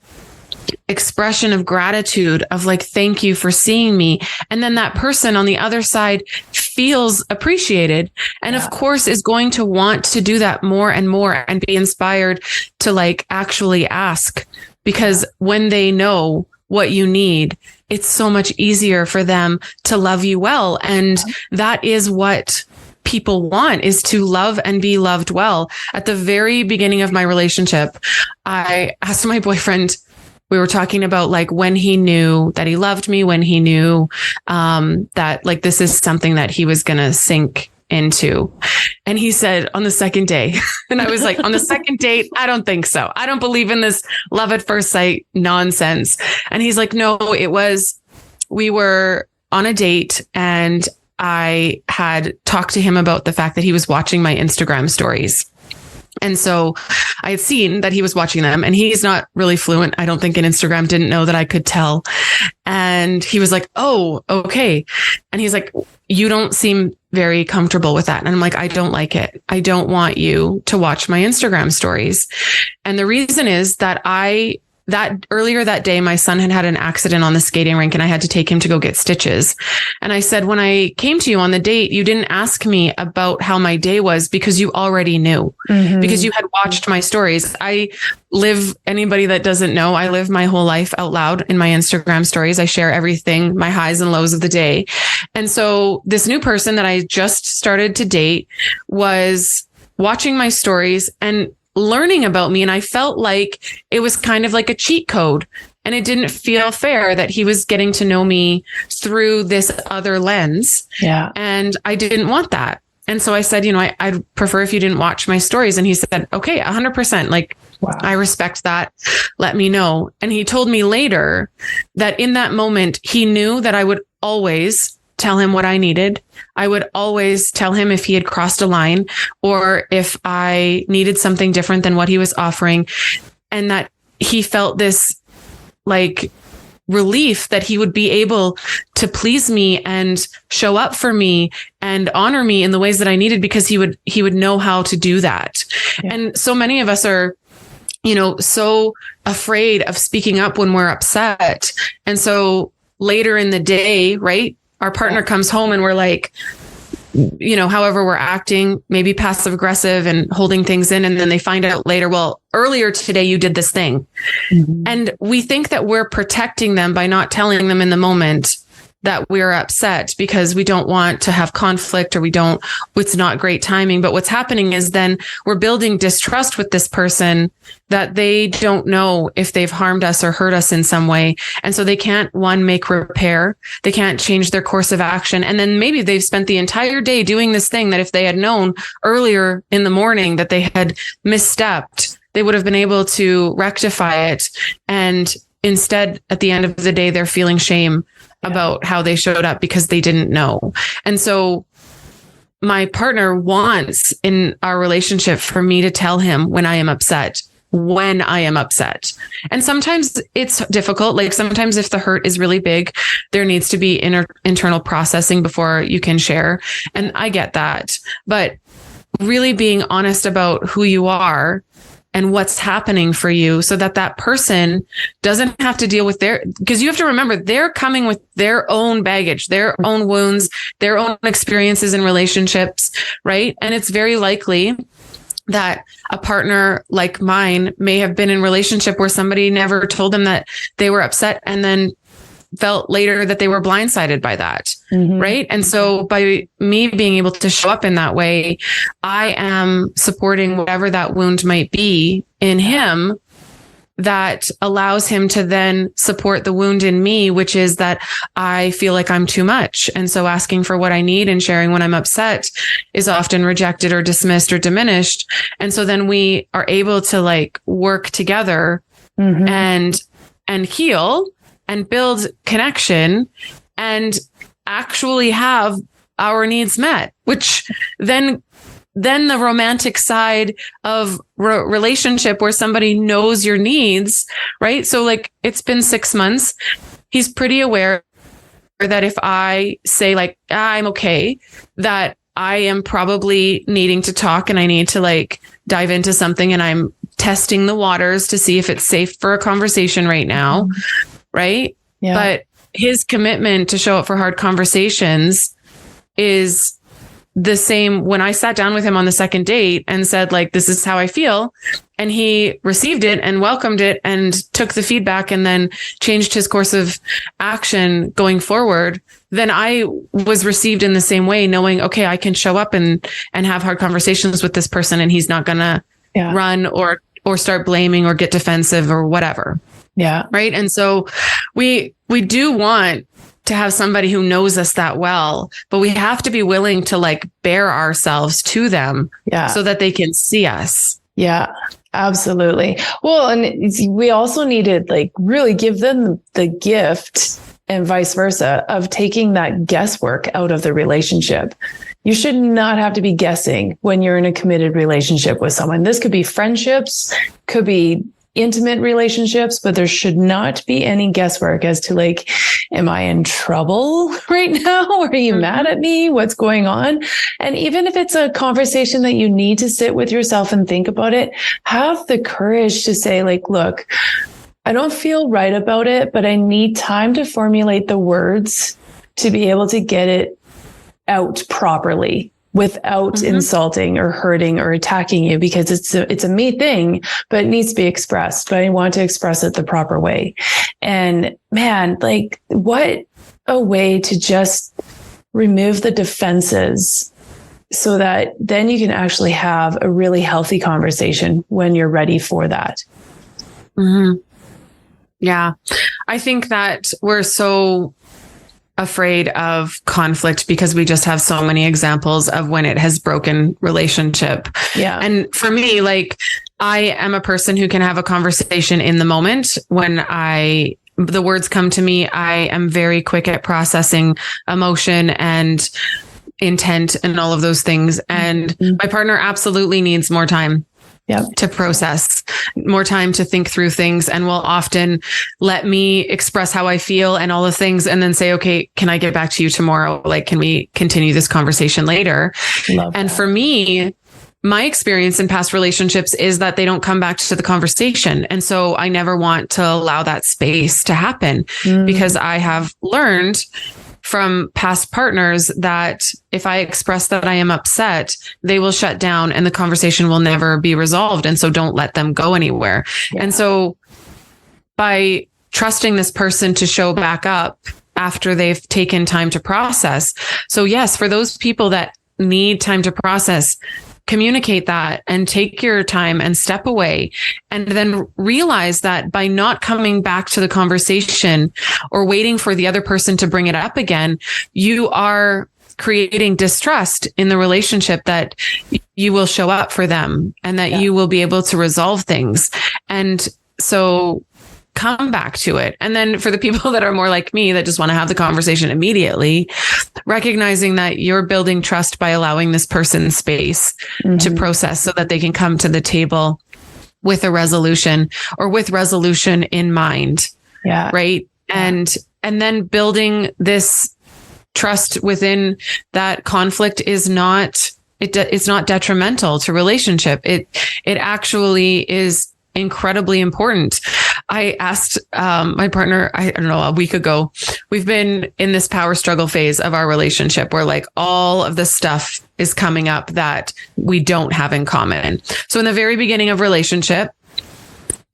expression of gratitude of like, thank you for seeing me. And then that person on the other side feels appreciated. And of course is going to want to do that more and more and be inspired to like actually ask, because when they know what you need, it's so much easier for them to love you well. And that is what people want, is to love and be loved well. At the very beginning of my relationship, I asked my boyfriend, we were talking about like when he knew that he loved me, when he knew that like this is something that he was going to sink into. And he said on the second day, and I was like, on the second date, I don't think so. I don't believe in this love at first sight nonsense. And he's like, no, we were on a date and I had talked to him about the fact that he was watching my Instagram stories. And so I had seen that he was watching them, and he's not really fluent, I don't think, in Instagram, didn't know that I could tell. And he was like, oh, okay. And he's like, you don't seem very comfortable with that. And I'm like, I don't like it. I don't want you to watch my Instagram stories. And the reason is that earlier that day, my son had an accident on the skating rink and I had to take him to go get stitches. And I said, when I came to you on the date, you didn't ask me about how my day was because you already knew, because you had watched my stories. Anybody that doesn't know, I live my whole life out loud in my Instagram stories. I share everything, my highs and lows of the day. And so this new person that I just started to date was watching my stories and learning about me. And I felt like it was kind of like a cheat code, and it didn't feel fair that he was getting to know me through this other lens. Yeah. And I didn't want that. And so I said, I'd prefer if you didn't watch my stories. And he said, okay, 100%. Like, wow. I respect that. Let me know. And he told me later that in that moment, he knew that I would always tell him what I needed. I would always tell him if he had crossed a line or if I needed something different than what he was offering. And that he felt this like relief that he would be able to please me and show up for me and honor me in the ways that I needed, because he would know how to do that. Yeah. And so many of us are, so afraid of speaking up when we're upset. And so later in the day, right, our partner comes home and we're like, however we're acting, maybe passive aggressive and holding things in. And then they find out later, well, earlier today, you did this thing. And we think that we're protecting them by not telling them in the moment that we're upset because we don't want to have conflict, or it's not great timing. But what's happening is then we're building distrust with this person that they don't know if they've harmed us or hurt us in some way. And so they can't, make repair. They can't change their course of action. And then maybe they've spent the entire day doing this thing that if they had known earlier in the morning that they had misstepped, they would have been able to rectify it. And instead, at the end of the day, they're feeling shame about how they showed up because they didn't know. And so my partner wants in our relationship for me to tell him when I am upset. And sometimes it's difficult. Like sometimes if the hurt is really big, there needs to be internal processing before you can share. And I get that. But really being honest about who you are and what's happening for you, so that that person doesn't have to deal with because you have to remember, they're coming with their own baggage, their own wounds, their own experiences in relationships, right? And it's very likely that a partner like mine may have been in a relationship where somebody never told them that they were upset and then felt later that they were blindsided by that. Right. And so by me being able to show up in that way, I am supporting whatever that wound might be in him that allows him to then support the wound in me, which is that I feel like I'm too much. And so asking for what I need and sharing when I'm upset is often rejected or dismissed or diminished. And so then we are able to like work together and heal and build connection and actually have our needs met, which then then the romantic side of relationship where somebody knows your needs, right? So like, it's been 6 months. He's pretty aware that if I say like, I'm okay, that I am probably needing to talk and I need to like dive into something, and I'm testing the waters to see if it's safe for a conversation right now. Right. Yeah. But his commitment to show up for hard conversations is the same when I sat down with him on the second date and said, like, this is how I feel. And he received it and welcomed it and took the feedback and then changed his course of action going forward. Then I was received in the same way, knowing, okay, I can show up and have hard conversations with this person, and he's not going to run or start blaming or get defensive or whatever. Yeah. Right. And so we do want to have somebody who knows us that well, but we have to be willing to like bare ourselves to them so that they can see us. Yeah, absolutely. Well, and we also need to like really give them the gift, and vice versa, of taking that guesswork out of the relationship. You should not have to be guessing when you're in a committed relationship with someone. This could be friendships, could be intimate relationships, but there should not be any guesswork as to like, am I in trouble right now? Are you mad at me? What's going on? And even if it's a conversation that you need to sit with yourself and think about it, have the courage to say like, look, I don't feel right about it, but I need time to formulate the words to be able to get it out properly without insulting or hurting or attacking you, because it's a me thing, but it needs to be expressed, but I want to express it the proper way. And man, like, what a way to just remove the defenses so that then you can actually have a really healthy conversation when you're ready for that. Mm-hmm. Yeah. I think that we're so afraid of conflict because we just have so many examples of when it has broken relationship. Yeah. And for me, like, I am a person who can have a conversation in the moment. When the words come to me, I am very quick at processing emotion and intent and all of those things. And my partner absolutely needs more time to process, more time to think through things, and will often let me express how I feel and all the things, and then say, okay, can I get back to you tomorrow? Like, can we continue this conversation later? And for me, my experience in past relationships is that they don't come back to the conversation. And so I never want to allow that space to happen because I have learned from past partners that if I express that I am upset, they will shut down and the conversation will never be resolved. And so don't let them go anywhere. Yeah. And so by trusting this person to show back up after they've taken time to process. So yes, for those people that need time to process, communicate that and take your time and step away, and then realize that by not coming back to the conversation or waiting for the other person to bring it up again, you are creating distrust in the relationship, that you will show up for them and that you will be able to resolve things. And so come back to it. And then for the people that are more like me, that just want to have the conversation immediately, recognizing that you're building trust by allowing this person space to process so that they can come to the table with a resolution, or with resolution in mind. Yeah. Right. Yeah. And then building this trust within that conflict is not, it's not detrimental to relationship. It actually is incredibly important. I asked my partner, I don't know, a week ago, we've been in this power struggle phase of our relationship where like all of the stuff is coming up that we don't have in common. So in the very beginning of relationship,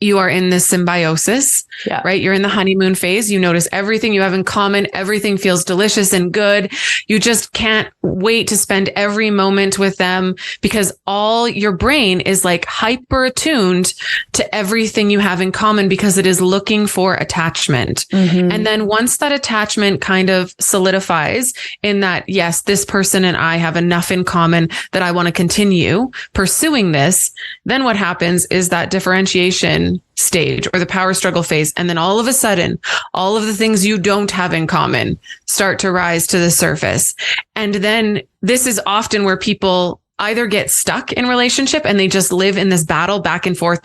you are in this symbiosis, right? You're in the honeymoon phase. You notice everything you have in common. Everything feels delicious and good. You just can't wait to spend every moment with them because all your brain is like hyper attuned to everything you have in common because it is looking for attachment. And then once that attachment kind of solidifies in that, yes, this person and I have enough in common that I want to continue pursuing this, then what happens is that differentiation stage or the power struggle phase. And then all of a sudden, all of the things you don't have in common start to rise to the surface. And then this is often where people either get stuck in relationship and they just live in this battle back and forth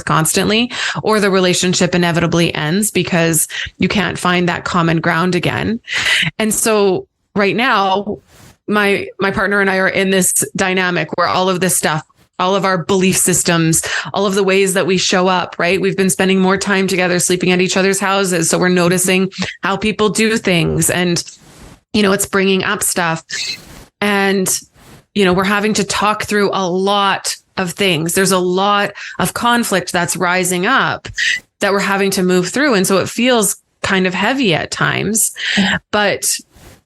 constantly, or the relationship inevitably ends because you can't find that common ground again. And so right now, my partner and I are in this dynamic where all of this stuff, all of our belief systems, all of the ways that we show up, right? We've been spending more time together, sleeping at each other's houses. So we're noticing how people do things, and, it's bringing up stuff. And, we're having to talk through a lot of things. There's a lot of conflict that's rising up that we're having to move through. And so it feels kind of heavy at times, but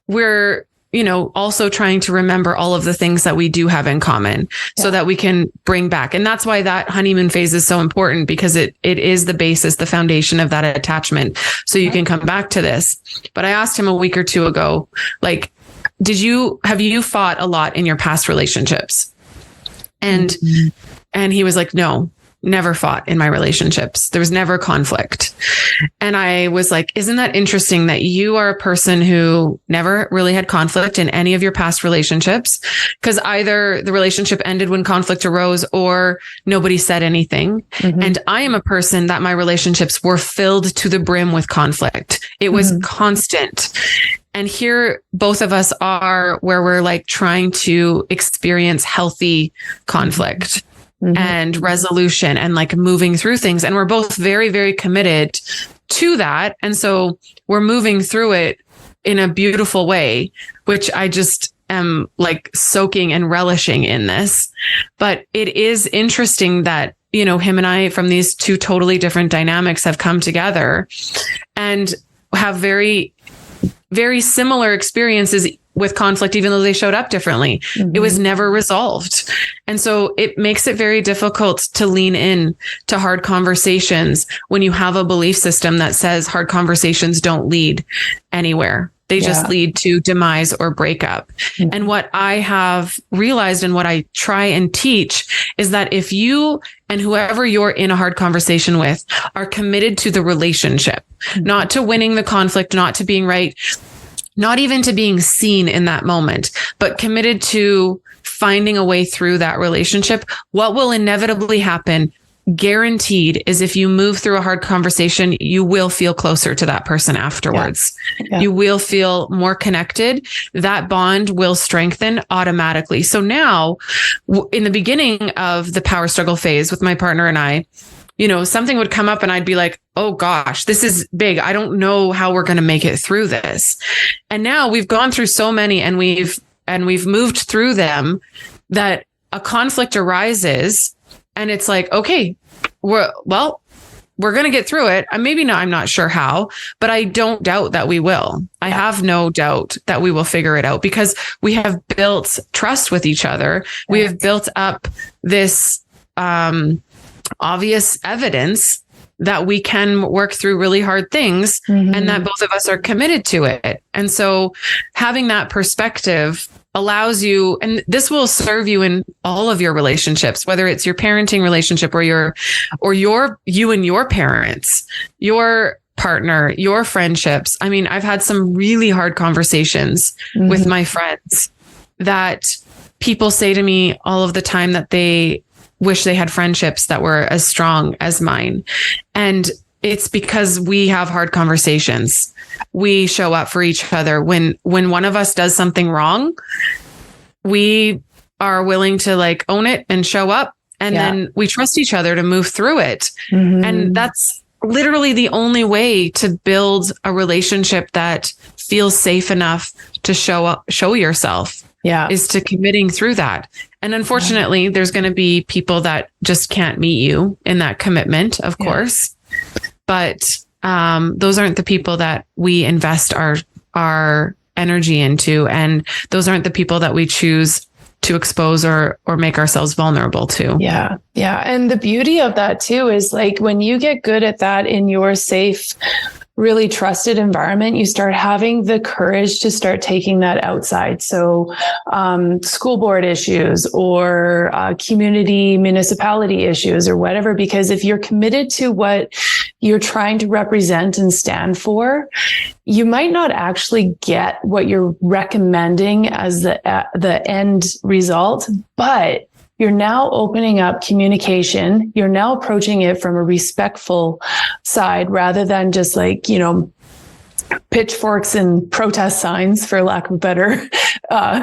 we're, also trying to remember all of the things that we do have in common so that we can bring back. And that's why that honeymoon phase is so important, because it is the basis, the foundation of that attachment. So you can come back to this. But I asked him a week or two ago, like, have you fought a lot in your past relationships? And he was like, no, never fought in my relationships. There was never conflict. And I was like, isn't that interesting that you are a person who never really had conflict in any of your past relationships? Because either the relationship ended when conflict arose or nobody said anything. And I am a person that my relationships were filled to the brim with conflict. It was constant. And here, both of us are where we're like trying to experience healthy conflict and resolution and like moving through things. And we're both very, very committed to that. And so we're moving through it in a beautiful way, which I just am like soaking and relishing in this. But it is interesting that, him and I, from these two totally different dynamics, have come together and have very, very similar experiences with conflict, even though they showed up differently. It was never resolved. And so it makes it very difficult to lean in to hard conversations when you have a belief system that says hard conversations don't lead anywhere. They just lead to demise or breakup. And what I have realized and what I try and teach is that if you and whoever you're in a hard conversation with are committed to the relationship, not to winning the conflict, not to being right, not even to being seen in that moment, but committed to finding a way through that relationship, what will inevitably happen, guaranteed, is if you move through a hard conversation, you will feel closer to that person afterwards. You will feel more connected. That bond will strengthen automatically. So now, in the beginning of the power struggle phase with my partner and I, something would come up and I'd be like, oh gosh, this is big. I don't know how we're going to make it through this. And now we've gone through so many and we've moved through them that a conflict arises and it's like, okay, we're going to get through it. Maybe not, I'm not sure how, but I don't doubt that we will. I have no doubt that we will figure it out because we have built trust with each other. We have built up this, obvious evidence that we can work through really hard things and that both of us are committed to it. And so having that perspective allows you, and this will serve you in all of your relationships, whether it's your parenting relationship or you and your parents, your partner, your friendships. I mean, I've had some really hard conversations with my friends that people say to me all of the time that they wish they had friendships that were as strong as mine. And it's because we have hard conversations. We show up for each other. When one of us does something wrong, we are willing to like own it and show up. And then we trust each other to move through it. And that's literally the only way to build a relationship that feels safe enough to show yourself. Is to committing through that. And unfortunately, there's going to be people that just can't meet you in that commitment, of course. But those aren't the people that we invest our energy into. And those aren't the people that we choose to expose or make ourselves vulnerable to. Yeah. And the beauty of that too is like when you get good at that in your safe, really trusted environment, you start having the courage to start taking that outside. So school board issues or community municipality issues or whatever, because if you're committed to what you're trying to represent and stand for, you might not actually get what you're recommending as the end result, but you're now opening up communication. You're now approaching it from a respectful side rather than just like, pitchforks and protest signs, for lack of better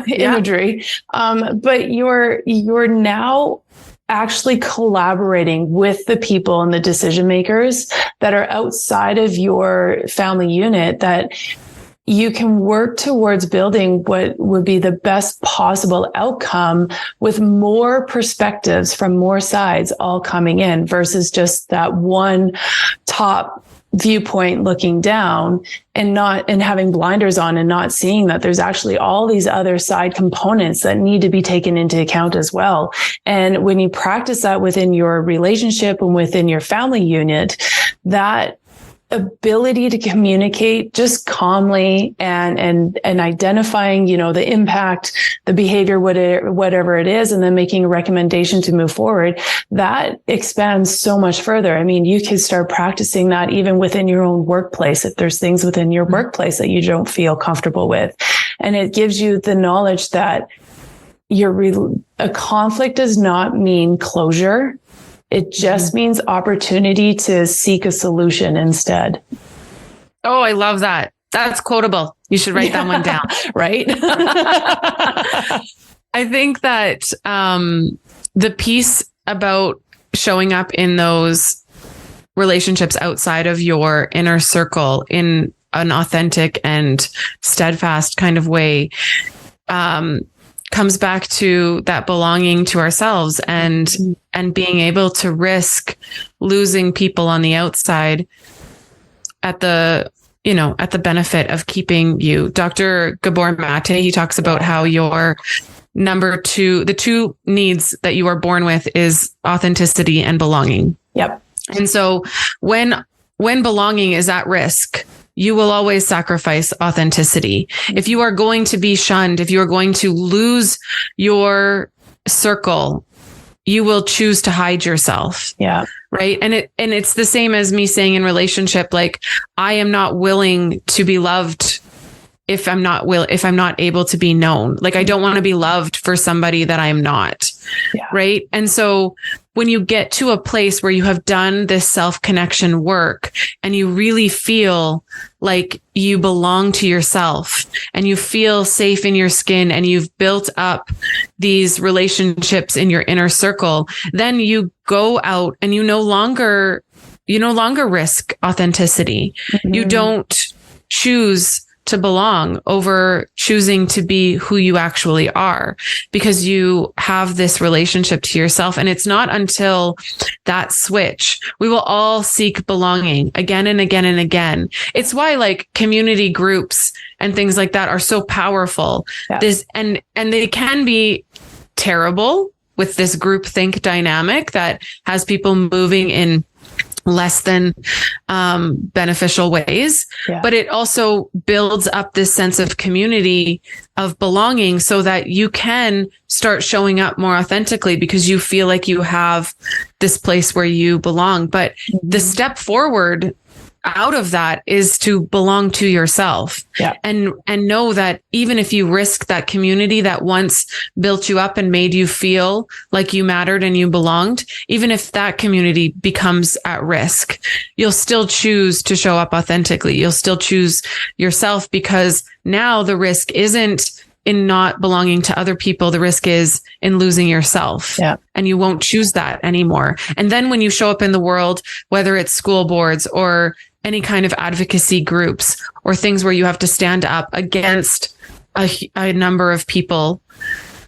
imagery. But you're now actually collaborating with the people and the decision makers that are outside of your family unit, that you can work towards building what would be the best possible outcome with more perspectives from more sides all coming in versus just that one top viewpoint looking down and having blinders on and not seeing that there's actually all these other side components that need to be taken into account as well. And when you practice that within your relationship and within your family unit, that ability to communicate just calmly and identifying, the impact, the behavior, whatever it is, and then making a recommendation to move forward, that expands so much further. I mean, you could start practicing that even within your own workplace. If there's things within your workplace that you don't feel comfortable with, and it gives you the knowledge that a conflict does not mean closure. It just means opportunity to seek a solution instead. Oh, I love that. That's quotable. You should write that one down. Right? I think that the piece about showing up in those relationships outside of your inner circle in an authentic and steadfast kind of way comes back to that belonging to ourselves and being able to risk losing people on the outside at the benefit of keeping you. Dr. Gabor Mate, he talks about how your the two needs that you are born with is authenticity and belonging. Yep. And so when belonging is at risk, you will always sacrifice authenticity. If you are going to be shunned, if you are going to lose your circle, you will choose to hide yourself. Yeah. Right. And it's the same as me saying in relationship, like, I am not willing to be loved if I'm not able to be known. Like, I don't want to be loved for somebody that I am not. Yeah. Right. And so when you get to a place where you have done this self-connection work and you really feel like you belong to yourself and you feel safe in your skin and you've built up these relationships in your inner circle, then you go out and you no longer risk authenticity. Mm-hmm. You don't choose to belong over choosing to be who you actually are, because you have this relationship to yourself. And it's not until that switch, we will all seek belonging again and again and again. It's why like community groups and things like that are so powerful. Yeah. And they can be terrible with this groupthink dynamic that has people moving in less than beneficial ways. Yeah. But it also builds up this sense of community, of belonging, so that you can start showing up more authentically because you feel like you have this place where you belong. But the step forward out of that is to belong to yourself. Yeah. And know that even if you risk that community that once built you up and made you feel like you mattered and you belonged, even if that community becomes at risk, you'll still choose to show up authentically. You'll still choose yourself, because now the risk isn't in not belonging to other people. The risk is in losing yourself. Yeah. And you won't choose that anymore. And then when you show up in the world, whether it's school boards or any kind of advocacy groups or things where you have to stand up against a number of people,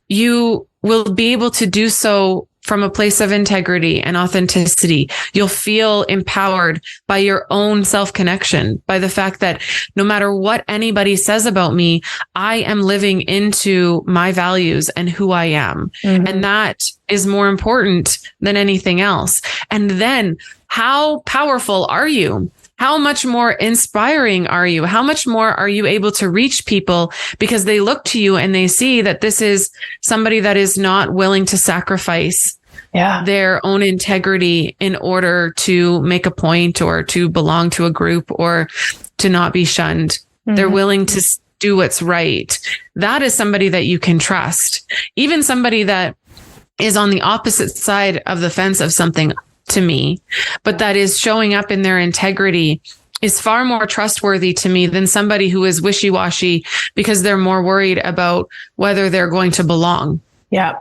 you will be able to do so from a place of integrity and authenticity. You'll feel empowered by your own self-connection, by the fact that no matter what anybody says about me, I am living into my values and who I am. Mm-hmm. And that is more important than anything else. And then how powerful are you? How much more inspiring are you? How much more are you able to reach people because they look to you and they see that this is somebody that is not willing to sacrifice their own integrity in order to make a point or to belong to a group or to not be shunned. They're willing to do what's right. That is somebody that you can trust. Even somebody that is on the opposite side of the fence of something to me, but that is showing up in their integrity is far more trustworthy to me than somebody who is wishy-washy because they're more worried about whether they're going to belong. Yeah.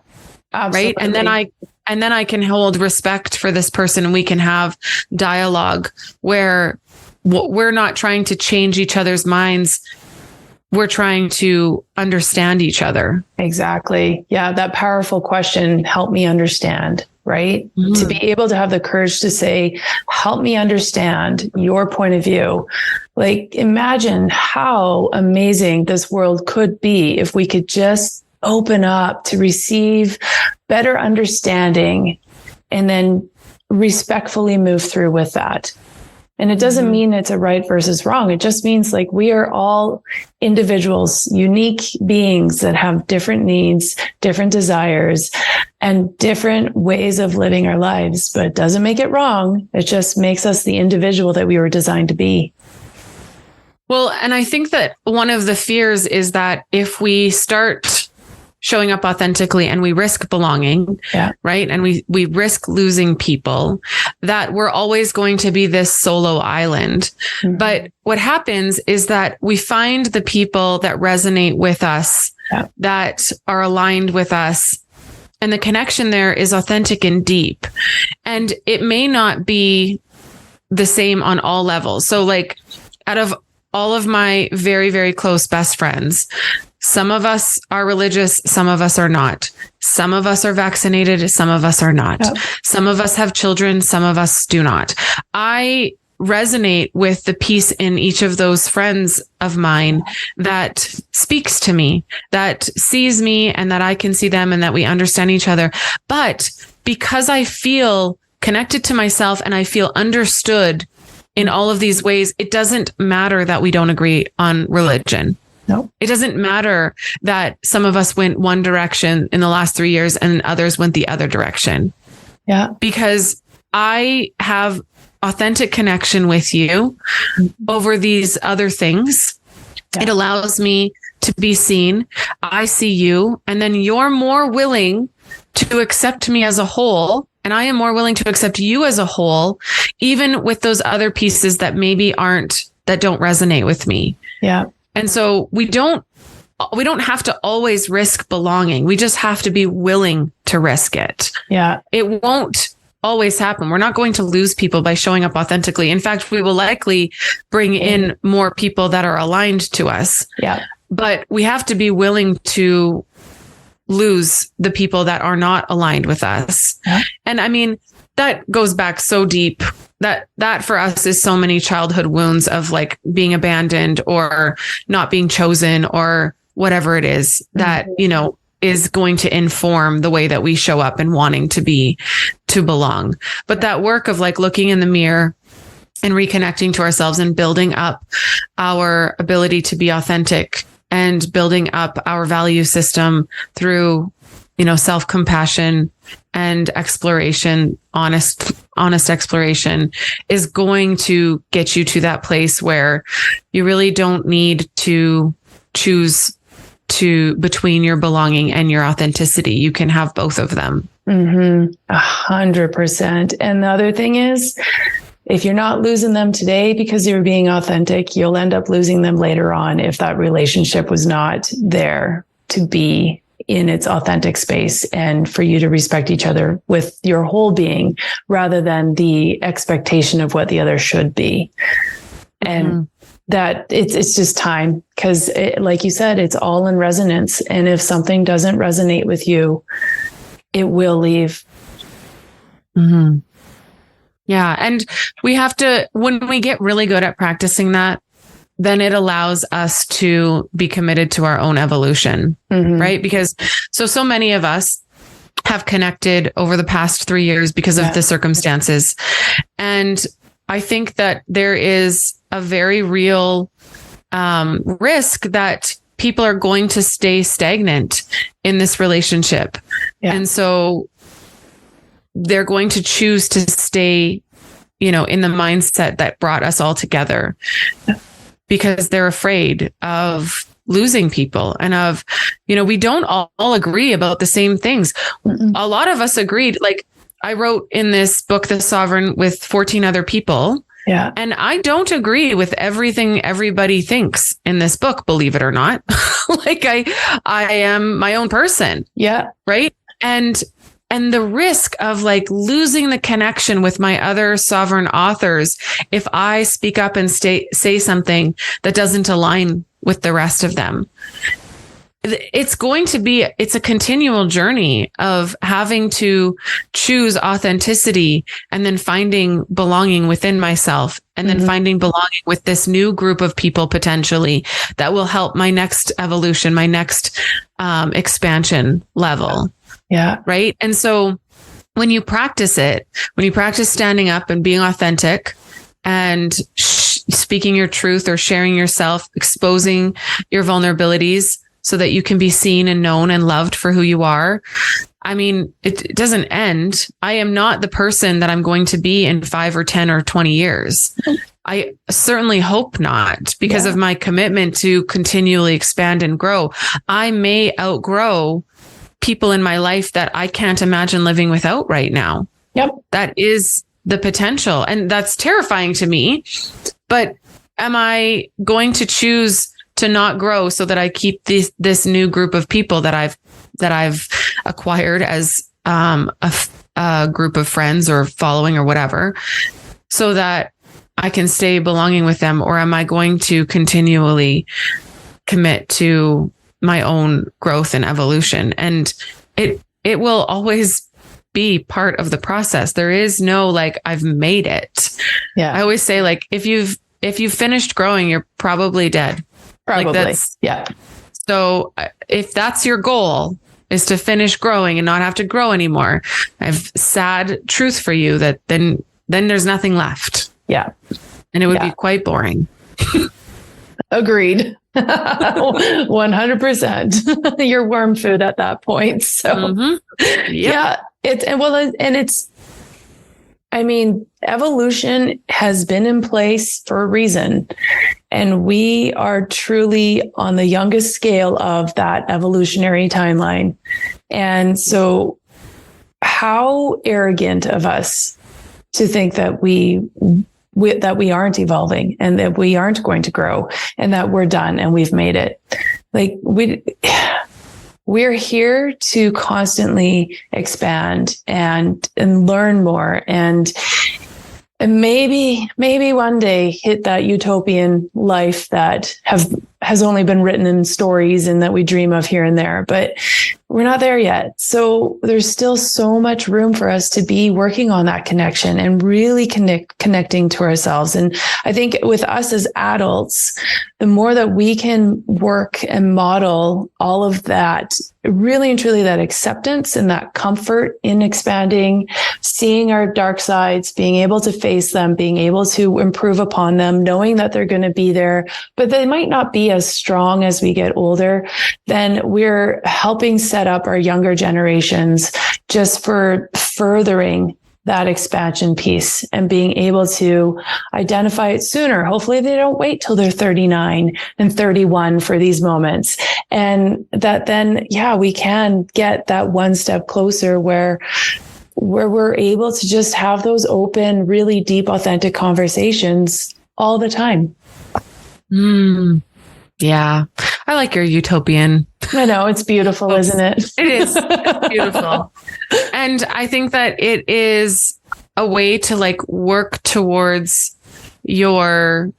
Absolutely. Right. And then I can hold respect for this person and we can have dialogue where we're not trying to change each other's minds. We're trying to understand each other. Exactly. Yeah. That powerful question, help me understand, right? To be able to have the courage to say, help me understand your point of view. Like, imagine how amazing this world could be if we could just open up to receive better understanding and then respectfully move through with that. And it doesn't mean it's a right versus wrong. It just means like we are all individuals, unique beings that have different needs, different desires, and different ways of living our lives. But it doesn't make it wrong. It just makes us the individual that we were designed to be. Well, and I think that one of the fears is that if we start showing up authentically and we risk belonging, right? And we risk losing people, that we're always going to be this solo island. But what happens is that we find the people that resonate with us, that are aligned with us. And the connection there is authentic and deep. And it may not be the same on all levels. So like out of all of my very, very close best friends, some of us are religious, some of us are not. Some of us are vaccinated, some of us are not. Some of us have children, some of us do not. I resonate with the piece in each of those friends of mine that speaks to me, that sees me and that I can see them and that we understand each other. But because I feel connected to myself and I feel understood in all of these ways, it doesn't matter that we don't agree on religion. No, it doesn't matter that some of us went one direction in the last 3 years and others went the other direction. Yeah. Because I have authentic connection with you over these other things. It allows me to be seen. I see you, and then you're more willing to accept me as a whole. And I am more willing to accept you as a whole, even with those other pieces that maybe that don't resonate with me. Yeah. And so we don't have to always risk belonging. We just have to be willing to risk it. Yeah. It won't always happen. We're not going to lose people by showing up authentically. In fact, we will likely bring in more people that are aligned to us. Yeah. But we have to be willing to lose the people that are not aligned with us. Yeah. And I mean, that goes back so deep. That for us is so many childhood wounds of like being abandoned or not being chosen or whatever it is that, is going to inform the way that we show up and wanting to belong. But that work of like looking in the mirror and reconnecting to ourselves and building up our ability to be authentic and building up our value system through, self-compassion and exploration, honest exploration is going to get you to that place where you really don't need to choose between your belonging and your authenticity. You can have both of them. 100%. And the other thing is, if you're not losing them today because you're being authentic, you'll end up losing them later on if that relationship was not there to be in its authentic space and for you to respect each other with your whole being rather than the expectation of what the other should be. And that it's just time because like you said, it's all in resonance. And if something doesn't resonate with you, it will leave. Yeah. And we have to, when we get really good at practicing that, then it allows us to be committed to our own evolution, right? Because so many of us have connected over the past 3 years because of the circumstances. And I think that there is a very real risk that people are going to stay stagnant in this relationship. Yeah. And so they're going to choose to stay, in the mindset that brought us all together, because they're afraid of losing people and of, we don't all agree about the same things. Mm-mm. A lot of us agreed. Like, I wrote in this book, The Sovereign, with 14 other people. Yeah. And I don't agree with everything everybody thinks in this book, believe it or not. Like, I am my own person. Yeah. Right. And the risk of like losing the connection with my other sovereign authors if I speak up and say something that doesn't align with the rest of them. It's a continual journey of having to choose authenticity and then finding belonging within myself, and then finding belonging with this new group of people potentially that will help my next evolution, my next expansion level. Yeah. Right. And so when you practice standing up and being authentic and speaking your truth or sharing yourself, exposing your vulnerabilities, so that you can be seen and known and loved for who you are. I mean, it doesn't end. I am not the person that I'm going to be in 5 or 10 or 20 years. I certainly hope not, because of my commitment to continually expand and grow. I may outgrow people in my life that I can't imagine living without right now. Yep. That is the potential. And that's terrifying to me. But am I going to choose to not grow so that I keep this new group of people that I've acquired as a group of friends or following or whatever, so that I can stay belonging with them? Or am I going to continually commit to my own growth and evolution? And it will always be part of the process. There is no like, I've made it. Yeah. I always say, like, if you've finished growing, you're probably dead. Probably. Yeah. So if that's your goal, is to finish growing and not have to grow anymore, I have sad truth for you that then there's nothing left. Yeah. And it would be quite boring. Agreed. 100%. You're worm food at that point. So evolution has been in place for a reason. And we are truly on the youngest scale of that evolutionary timeline. And so how arrogant of us to think that we aren't evolving and that we aren't going to grow and that we're done and we've made it. Like, we're here to constantly expand and learn more and maybe one day hit that utopian life that has only been written in stories and that we dream of here and there, but we're not there yet. So there's still so much room for us to be working on that connection and really connecting to ourselves. And I think with us as adults, the more that we can work and model all of that, really and truly that acceptance and that comfort in expanding, seeing our dark sides, being able to face them, being able to improve upon them, knowing that they're going to be there, but they might not be as strong as we get older, then we're helping set up our younger generations just for furthering that expansion piece and being able to identify it sooner. Hopefully they don't wait till they're 39 and 31 for these moments. And that then, we can get that one step closer where we're able to just have those open, really deep, authentic conversations all the time. Yeah. I like your utopian. I know, it's beautiful, isn't it? It is beautiful. And I think that it is a way to like work towards your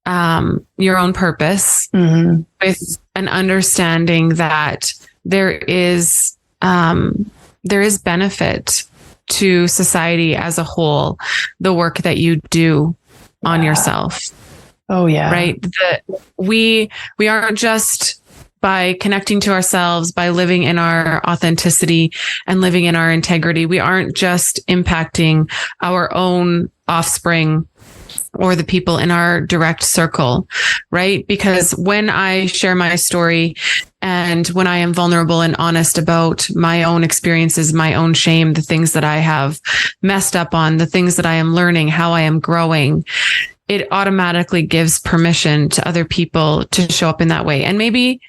own purpose with an understanding that there is benefit to society as a whole, the work that you do on yourself. Oh yeah. Right. That we aren't just by connecting to ourselves, by living in our authenticity and living in our integrity. We aren't just impacting our own offspring or the people in our direct circle, right? Because when I share my story and when I am vulnerable and honest about my own experiences, my own shame, the things that I have messed up on, the things that I am learning, how I am growing, it automatically gives permission to other people to show up in that way. And maybe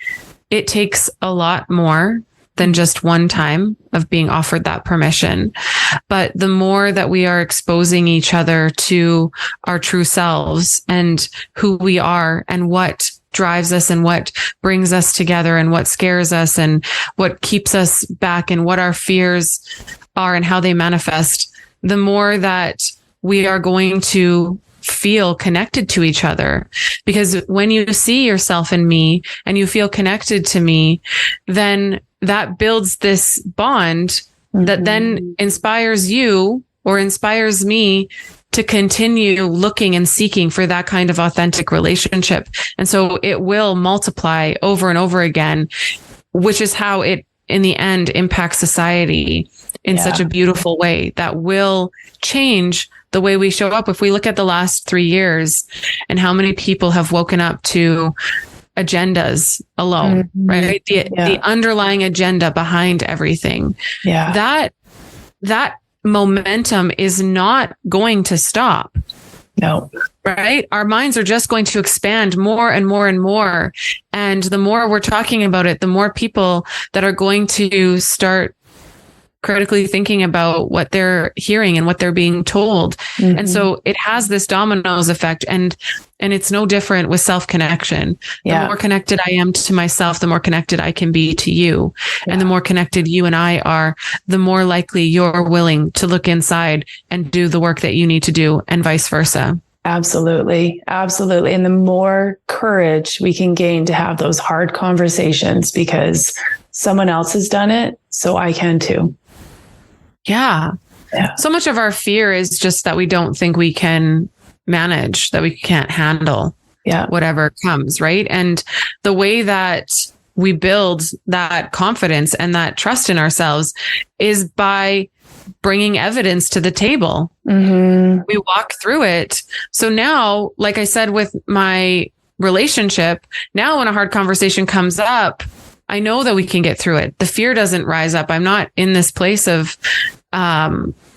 it takes a lot more than just one time of being offered that permission. But the more that we are exposing each other to our true selves and who we are and what drives us and what brings us together and what scares us and what keeps us back and what our fears are and how they manifest, the more that we are going to feel connected to each other. Because when you see yourself in me and you feel connected to me, then that builds this bond that then inspires you or inspires me to continue looking and seeking for that kind of authentic relationship. And so it will multiply over and over again, which is how it, in the end, impacts society in such a beautiful way that will change the way we show up. If we look at the last 3 years and how many people have woken up to agendas alone, right? The underlying agenda behind everything. Yeah. That momentum is not going to stop. No. Right? Our minds are just going to expand more and more and more. And the more we're talking about it, the more people that are going to start critically thinking about what they're hearing and what they're being told. And so it has this dominoes effect, and it's no different with self-connection. The more connected I am to myself, the more connected I can be to you. And the more connected you and I are, the more likely you're willing to look inside and do the work that you need to do, and vice versa. Absolutely. Absolutely. And the more courage we can gain to have those hard conversations because someone else has done it, so I can too. Yeah. So much of our fear is just that we don't think we can manage, that we can't handle whatever comes, right? And the way that we build that confidence and that trust in ourselves is by bringing evidence to the table. We walk through it. So now, like I said, with my relationship, now when a hard conversation comes up, I know that we can get through it. The fear doesn't rise up. I'm not in this place of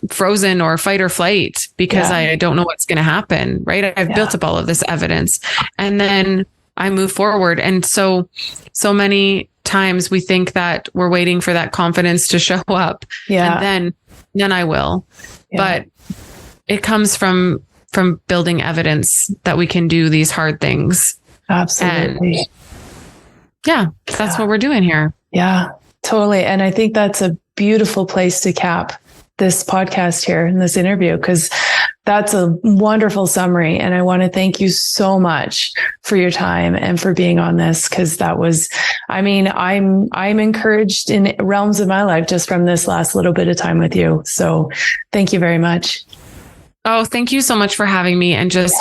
frozen or fight or flight because I don't know what's going to happen, right? I've built up all of this evidence and then I move forward. And so many times we think that we're waiting for that confidence to show up and then I will. But it comes from building evidence that we can do these hard things. Absolutely. And that's what we're doing here. Yeah, totally. And I think that's a beautiful place to cap this podcast here in this interview, because that's a wonderful summary. And I want to thank you so much for your time and for being on this, because that was, I mean, I'm encouraged in realms of my life just from this last little bit of time with you. So thank you very much. Oh, thank you so much for having me and just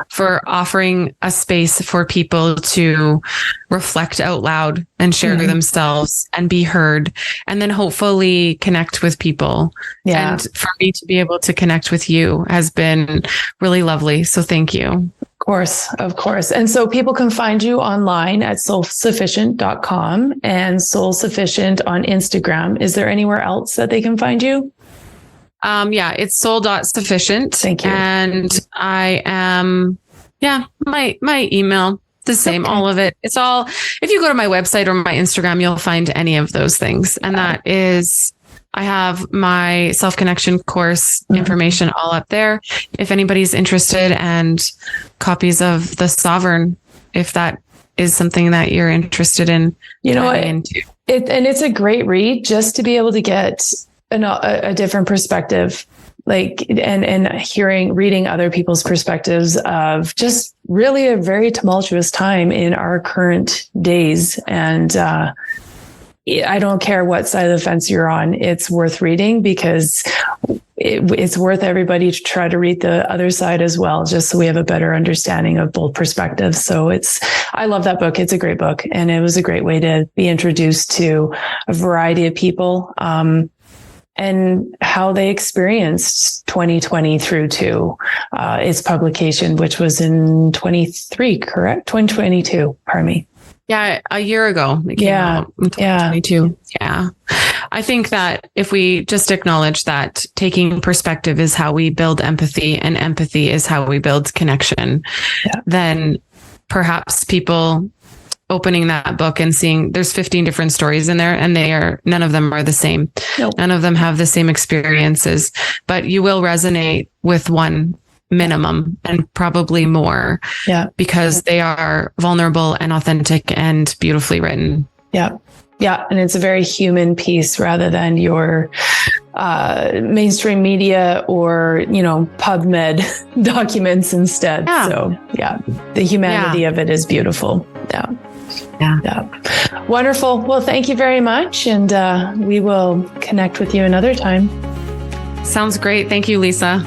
for offering a space for people to reflect out loud and share themselves and be heard, and then hopefully connect with people. And for me to be able to connect with you has been really lovely. So thank you. Of course. And so people can find you online at soulsufficient.com and Soul-Sufficient on Instagram. Is there anywhere else that they can find you? It's soul.sufficient. Thank you. And I am, my email, the same, all of it. It's all, if you go to my website or my Instagram, you'll find any of those things. And that is, I have my self-connection course information all up there. If anybody's interested, and copies of The Sovereign, if that is something that you're interested in. You know what? And it's a great read just to be able to get a different perspective, like, and reading other people's perspectives of just really a very tumultuous time in our current days. And, I don't care what side of the fence you're on. It's worth reading because it's worth everybody to try to read the other side as well, just so we have a better understanding of both perspectives. So I love that book. It's a great book. And it was a great way to be introduced to a variety of people. and how they experienced 2020 through to its publication, which was in 23, correct? 2022, pardon me. Yeah, a year ago. It came out in 2022. Yeah. I think that if we just acknowledge that taking perspective is how we build empathy, and empathy is how we build connection, then perhaps people opening that book and seeing there's 15 different stories in there, and none of them are the same. Nope. None of them have the same experiences, but you will resonate with one minimum and probably more, because they are vulnerable and authentic and beautifully written. Yeah. And it's a very human piece rather than your mainstream media or, PubMed documents instead. Yeah. So the humanity of it is beautiful. Yeah. Wonderful. Well, thank you very much. And we will connect with you another time. Sounds great. Thank you, Lisa.